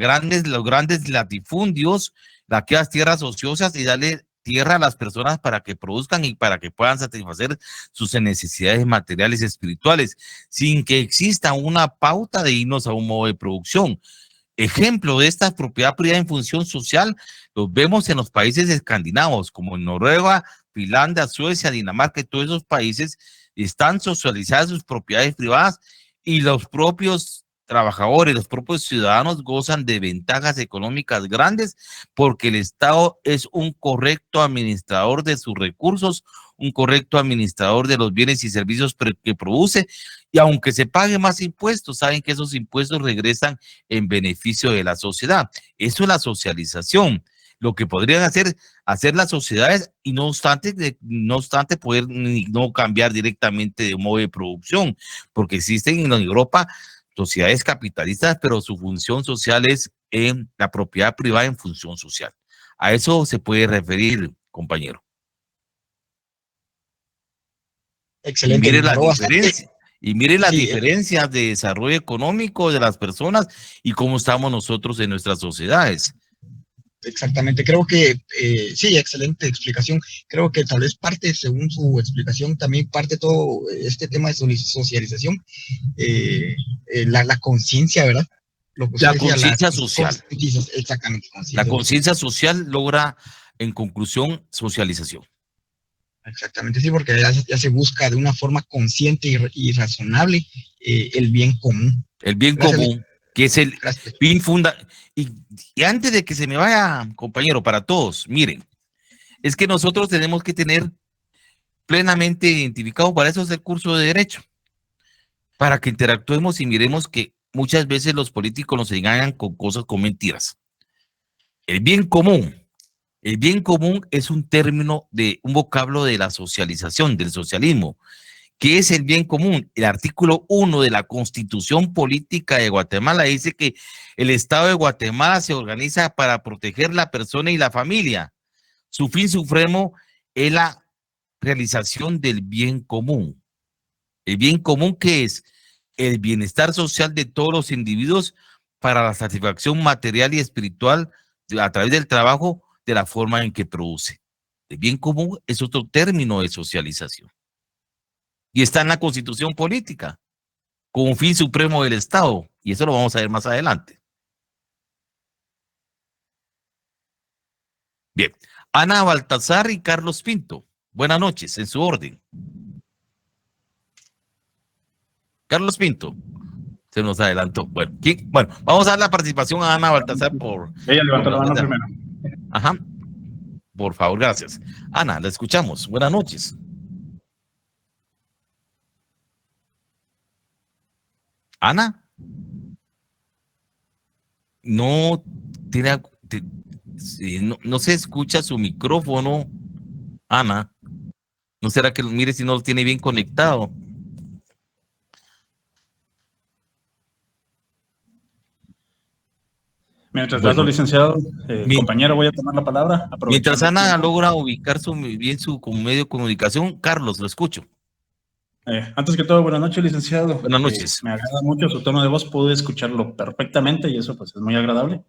grandes latifundios, aquellas tierras ociosas, y darle tierra a las personas para que produzcan y para que puedan satisfacer sus necesidades materiales y espirituales, sin que exista una pauta de irnos a un modo de producción. Ejemplo de esta propiedad privada en función social los vemos en los países escandinavos, como en Noruega, Finlandia, Suecia, Dinamarca, y todos esos países están socializadas sus propiedades privadas y los propios trabajadores, los propios ciudadanos gozan de ventajas económicas grandes porque el Estado es un correcto administrador de sus recursos, un correcto administrador de los bienes y servicios que produce, y aunque se pague más impuestos, saben que esos impuestos regresan en beneficio de la sociedad. Eso es la socialización. Lo que podrían hacer las sociedades, y no obstante poder no cambiar directamente de modo de producción, porque existen en Europa sociedades capitalistas, pero su función social es en la propiedad privada en función social. A eso se puede referir, compañero. Excelente. Y mire las diferencias de desarrollo económico de las personas y cómo estamos nosotros en nuestras sociedades. exactamente. Creo que sí, excelente explicación. Creo que tal vez parte, según su explicación, también parte todo este tema de socialización, la conciencia, ¿verdad? Lo que usted La decía, conciencia social. exactamente. La conciencia social logra, en conclusión, socialización. Exactamente, sí, porque ya se busca de una forma consciente y razonable el bien común. El bien Gracias, común, que es el gracias. fin funda. Y antes de que se me vaya, compañero, para todos, miren, es que nosotros tenemos que tener plenamente identificado, para eso es el curso de Derecho, para que interactuemos y miremos que muchas veces los políticos nos engañan con cosas, con mentiras. El bien común es un término de un vocablo de la socialización, del socialismo. ¿Qué es el bien común? El artículo 1 de la Constitución Política de Guatemala dice que el Estado de Guatemala se organiza para proteger la persona y la familia. Su fin supremo es la realización del bien común. ¿El bien común qué es? El bienestar social de todos los individuos para la satisfacción material y espiritual a través del trabajo de la forma en que produce. El bien común es otro término de socialización. Y está en la Constitución Política, como fin supremo del Estado. Y eso lo vamos a ver más adelante. Bien. Ana Baltazar y Carlos Pinto. Buenas noches, en su orden. Carlos Pinto. Se nos adelantó. Bueno, vamos a dar la participación a Ana Baltazar por... Ella levantó la mano primero. Ajá. Por favor, gracias. Ana, la escuchamos. Buenas noches. Ana. No tiene... no se escucha su micrófono. Ana. ¿No será que mire si no lo tiene bien conectado? Mientras tanto, licenciado, compañero, voy a tomar la palabra. Mientras Ana logra ubicar bien su medio de comunicación, Carlos, lo escucho. Antes que todo, buenas noches, licenciado. Buenas noches. Me agrada mucho su tono de voz, pude escucharlo perfectamente y eso pues es muy agradable.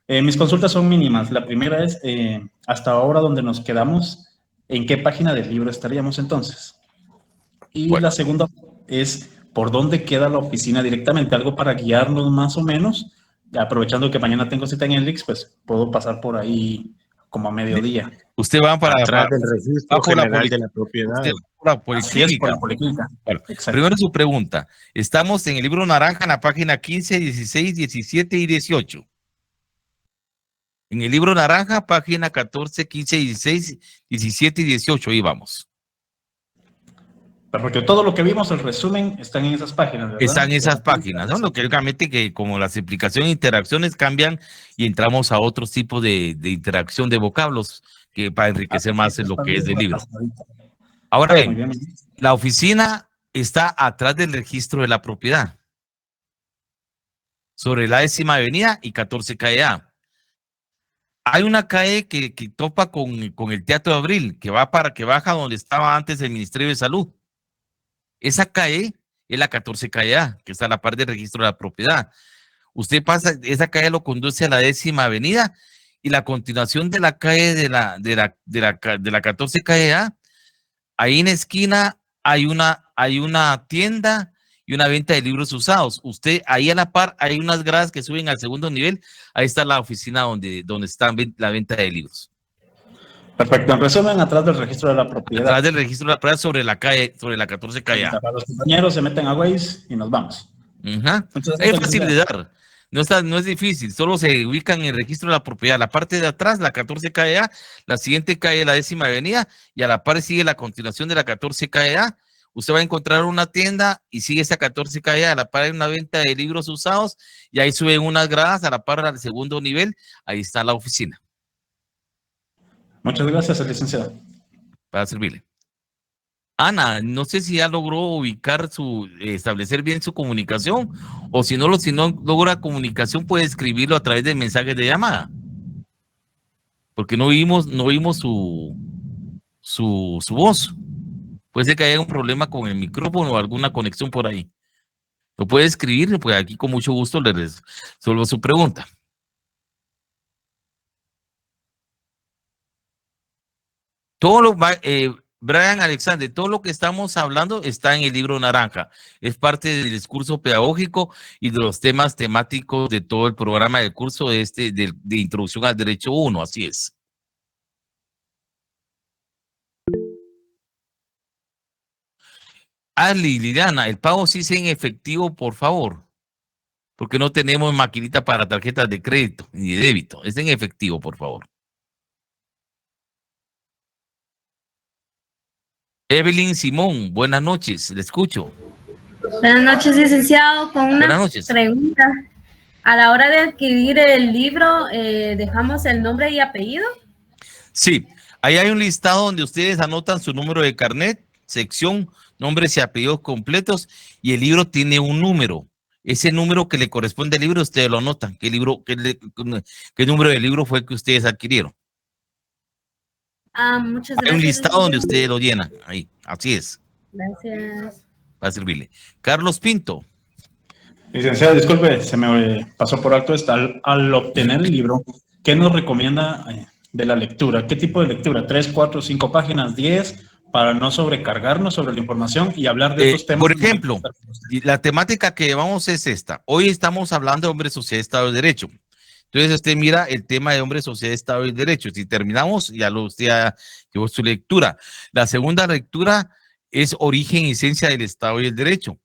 Mis consultas son mínimas. La primera es, hasta ahora donde nos quedamos, ¿en qué página del libro estaríamos entonces? Y la segunda es, ¿por dónde queda la oficina directamente? Algo para guiarnos más o menos. Aprovechando que mañana tengo cita en el IX, pues puedo pasar por ahí como a mediodía. Usted va para atrás del registro general de la propiedad. Usted va por la Así es, por la policlínica. Bueno, primero su pregunta. Estamos en el libro naranja en la página 15, 16, 17 y 18. En el libro naranja, página 14, 15, 16, 17 y 18. Ahí vamos. Porque todo lo que vimos, el resumen, están en esas páginas, ¿verdad? Están en esas páginas, ¿no? Lo que obviamente que como las explicaciones e interacciones cambian y entramos a otros tipos de interacción de vocablos que para enriquecer más en lo que es el libro. Ahora bien, la oficina está atrás del registro de la propiedad, sobre la 10ª Avenida y 14 Calle A. Hay una calle que topa con el Teatro de Abril, que baja donde estaba antes el Ministerio de Salud. Esa calle es la 14 Calle A, que está a la par del registro de la propiedad. Usted pasa, esa calle lo conduce a la 10ª Avenida y la continuación de la calle de la 14 Calle A, ahí en la esquina hay una tienda y una venta de libros usados. Usted, ahí a la par, hay unas gradas que suben al segundo nivel, ahí está la oficina donde está la venta de libros. Perfecto. En resumen, atrás del registro de la propiedad. Atrás del registro de la propiedad sobre la calle, sobre la 14 Calle A. Los compañeros se meten a Waze y nos vamos. Es fácil de dar. No es difícil, solo se ubican en el registro de la propiedad. La parte de atrás, la 14 Calle A, la siguiente calle, la 10ª Avenida, y a la par sigue la continuación de la 14 Calle A. Usted va a encontrar una tienda y sigue esa 14 Calle A, a la par hay una venta de libros usados, y ahí suben unas gradas, a la par al segundo nivel, ahí está la oficina. Muchas gracias, licenciado. Para servirle. Ana, no sé si ya logró ubicar establecer bien su comunicación, o si no logra comunicación, puede escribirlo a través de mensajes de llamada. Porque no vimos su voz. Puede ser que haya un problema con el micrófono o alguna conexión por ahí. Lo puede escribir, pues aquí con mucho gusto le resuelvo su pregunta. Todo lo Brian Alexander, todo lo que estamos hablando está en el libro naranja. Es parte del discurso pedagógico y de los temas temáticos de todo el programa del curso de Introducción al Derecho 1, así es. Ali, Liliana, el pago sí es en efectivo, por favor, porque no tenemos maquinita para tarjetas de crédito ni de débito. Es en efectivo, por favor. Evelyn Simón, buenas noches, le escucho. Buenas noches, licenciado. Con una Buenas noches. pregunta. A la hora de adquirir el libro, ¿dejamos el nombre y apellido? Sí, ahí hay un listado donde ustedes anotan su número de carnet, sección, nombres y apellidos completos, y el libro tiene un número. Ese número que le corresponde al libro, ustedes lo anotan. ¿Qué número de libro fue que ustedes adquirieron? Muchas gracias. Hay un listado donde ustedes lo llenan. Ahí, así es. Gracias. Va a servirle. Carlos Pinto. Licenciado, disculpe, se me pasó por alto esta. Al obtener el libro, ¿qué nos recomienda de la lectura? ¿Qué tipo de lectura? ¿3, 4, 5 páginas, 10? Para no sobrecargarnos sobre la información y hablar de estos temas. Por ejemplo, la temática que llevamos es esta. Hoy estamos hablando de hombre, sociedad, Estado y Derecho. Entonces usted mira el tema de hombre, sociedad, Estado y Derecho. Si terminamos, usted ya llevó su lectura. La segunda lectura es origen y esencia del Estado y el Derecho.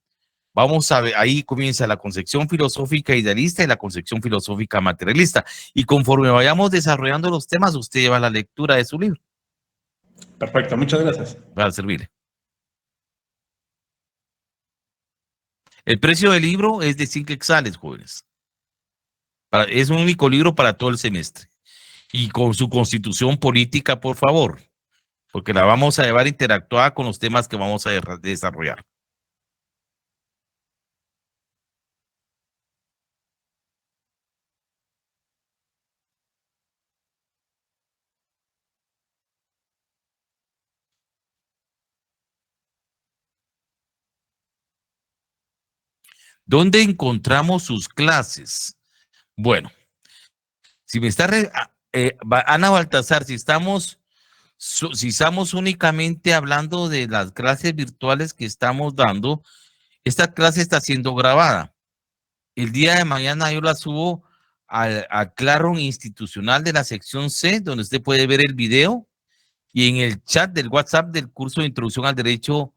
Vamos a ver, ahí comienza la concepción filosófica idealista y la concepción filosófica materialista. Y conforme vayamos desarrollando los temas, usted lleva la lectura de su libro. Perfecto, muchas gracias. Para servirle. El precio del libro es de 5 quetzales, jóvenes. Es un único libro para todo el semestre. Y con su constitución política, por favor, porque la vamos a llevar interactuada con los temas que vamos a desarrollar. ¿Dónde encontramos sus clases? Bueno, si me está Ana Baltasar, si estamos únicamente hablando de las clases virtuales que estamos dando, esta clase está siendo grabada. El día de mañana yo la subo a Classroom institucional de la sección C, donde usted puede ver el video, y en el chat del WhatsApp del curso de Introducción al Derecho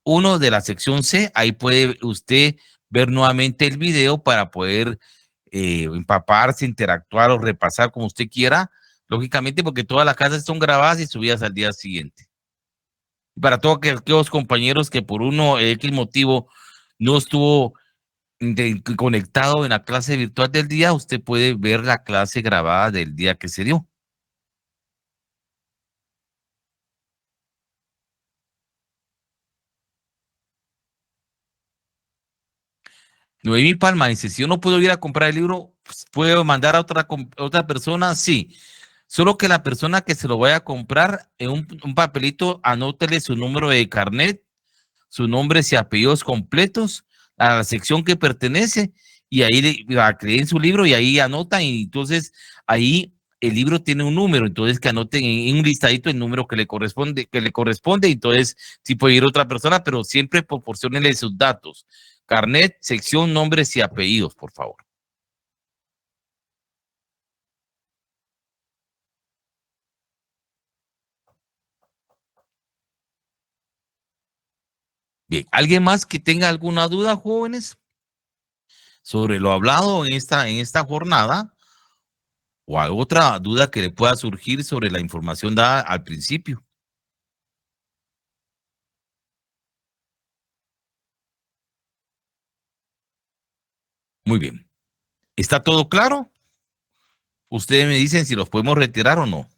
1 de la sección C, ahí puede usted ver nuevamente el video para poder empaparse, interactuar o repasar como usted quiera, lógicamente porque todas las clases son grabadas y subidas al día siguiente. Para todos aquellos compañeros que por uno X motivo no estuvo conectado en la clase virtual del día, usted puede ver la clase grabada del día que se dio. Noemí Palma dice, si yo no puedo ir a comprar el libro, pues, ¿puedo mandar a otra persona? Sí. Solo que la persona que se lo vaya a comprar, en un papelito, anótele su número de carnet, su nombre y apellidos completos, a la sección que pertenece, y ahí la creen su libro y ahí anotan, y entonces ahí el libro tiene un número, entonces que anoten en un listadito el número que le corresponde, entonces sí puede ir otra persona, pero siempre proporciónenle sus datos. Carnet, sección, nombres y apellidos, por favor. Bien, ¿alguien más que tenga alguna duda, jóvenes, sobre lo hablado en esta jornada? ¿O alguna otra duda que le pueda surgir sobre la información dada al principio? Muy bien. ¿Está todo claro? Ustedes me dicen si los podemos retirar o no.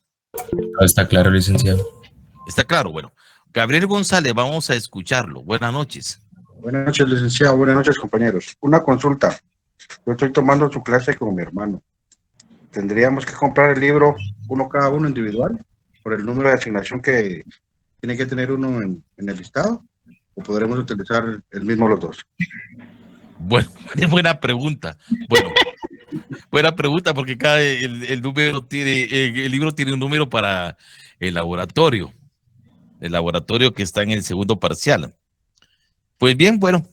Está claro, licenciado. Está claro, bueno. Gabriel González, vamos a escucharlo. Buenas noches. Buenas noches, licenciado. Buenas noches, compañeros. Una consulta. Yo estoy tomando su clase con mi hermano. ¿Tendríamos que comprar el libro cada uno individual por el número de asignación que tiene que tener uno en el listado? ¿O podremos utilizar el mismo los dos? Bueno, es buena pregunta. Bueno, Buena pregunta, porque el número tiene, el libro tiene un número para el laboratorio que está en el segundo parcial. Pues bien, bueno,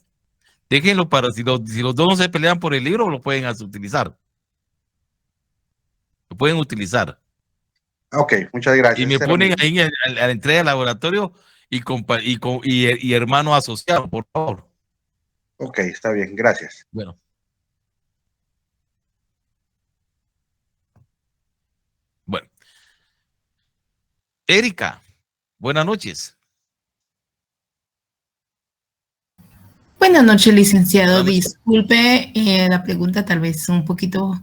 déjenlo para, si los dos no se pelean por el libro, lo pueden utilizar. Lo pueden utilizar. Ok, muchas gracias. Y me ponen ahí a la entrega del laboratorio y hermano asociado, por favor. Ok, está bien, gracias. Bueno. Bueno. Erika, buenas noches. Buenas noches, licenciado. Disculpe la pregunta, tal vez un poquito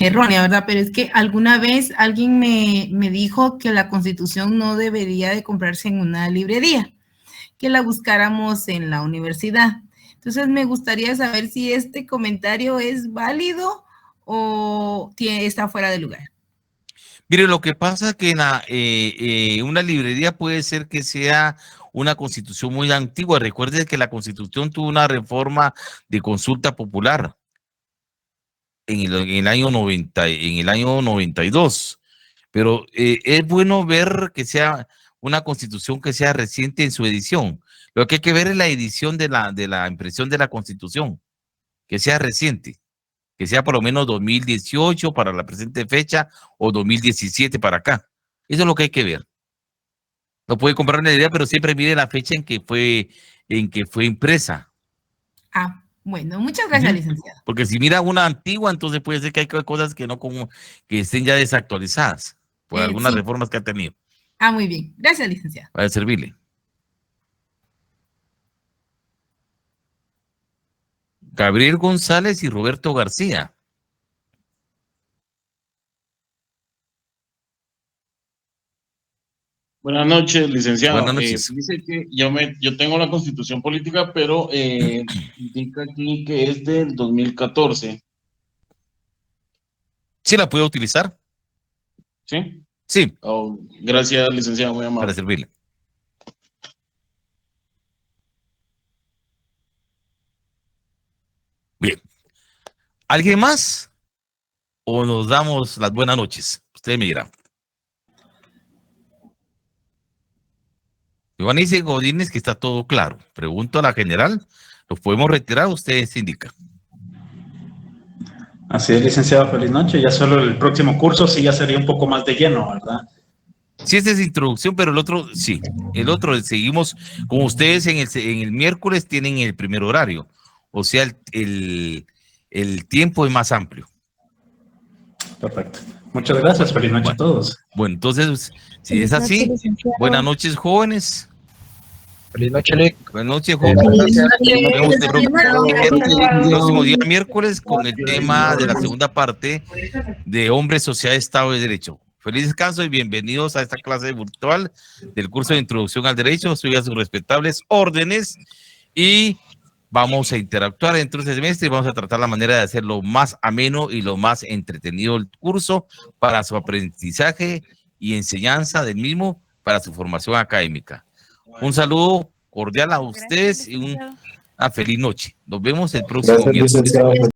errónea, ¿verdad? Pero es que alguna vez alguien me dijo que la Constitución no debería de comprarse en una librería, que la buscáramos en la universidad. Entonces, me gustaría saber si este comentario es válido o está fuera de lugar. Mire, lo que pasa es que una librería puede ser que sea una constitución muy antigua. Recuerde que la constitución tuvo una reforma de consulta popular en el año 92. Pero es bueno ver que sea una constitución que sea reciente en su edición. Lo que hay que ver es la edición de la impresión de la constitución, que sea reciente. Que sea por lo menos 2018 para la presente fecha o 2017 para acá. Eso es lo que hay que ver. No puede comprar una idea, pero siempre mire la fecha en que fue impresa. Ah, bueno, muchas gracias, licenciado. Porque si mira una antigua, entonces puede ser que hay cosas que que estén ya desactualizadas por algunas reformas que ha tenido. Ah, muy bien. Gracias, licenciado. Para servirle. Gabriel González y Roberto García. Buenas noches, licenciado. Buenas noches. Dice que yo tengo la Constitución Política, pero indica aquí que es del 2014. ¿Sí la puedo utilizar? ¿Sí? Sí. Oh, gracias, licenciado, muy amable. Para servirle. Bien. ¿Alguien más? ¿O nos damos las buenas noches? Usted me dirá. Ivanice Godínez, que está todo claro. Pregunto a la general. ¿Los podemos retirar? Usted se indica. Así es, licenciado. Feliz noche. Ya solo el próximo curso sí ya sería un poco más de lleno, ¿verdad? Sí, esta es introducción, pero el otro, sí. El otro, seguimos, como ustedes en el miércoles tienen el primer horario. O sea, el tiempo es más amplio. Perfecto. Muchas gracias. Feliz noche a todos. Bueno, entonces, si es así, buenas noches, jóvenes. Feliz noche, Lic. Buenas noches, jóvenes. Nos vemos el próximo día miércoles con el tema de la segunda parte de Hombre, Sociedad, Estado de Derecho. Feliz descanso y bienvenidos a esta clase virtual del curso de Introducción al Derecho. Soy a sus respetables órdenes y vamos a interactuar dentro de este semestre y vamos a tratar la manera de hacerlo más ameno y lo más entretenido el curso para su aprendizaje y enseñanza del mismo para su formación académica. Un saludo cordial a ustedes y una feliz noche. Nos vemos el próximo miércoles.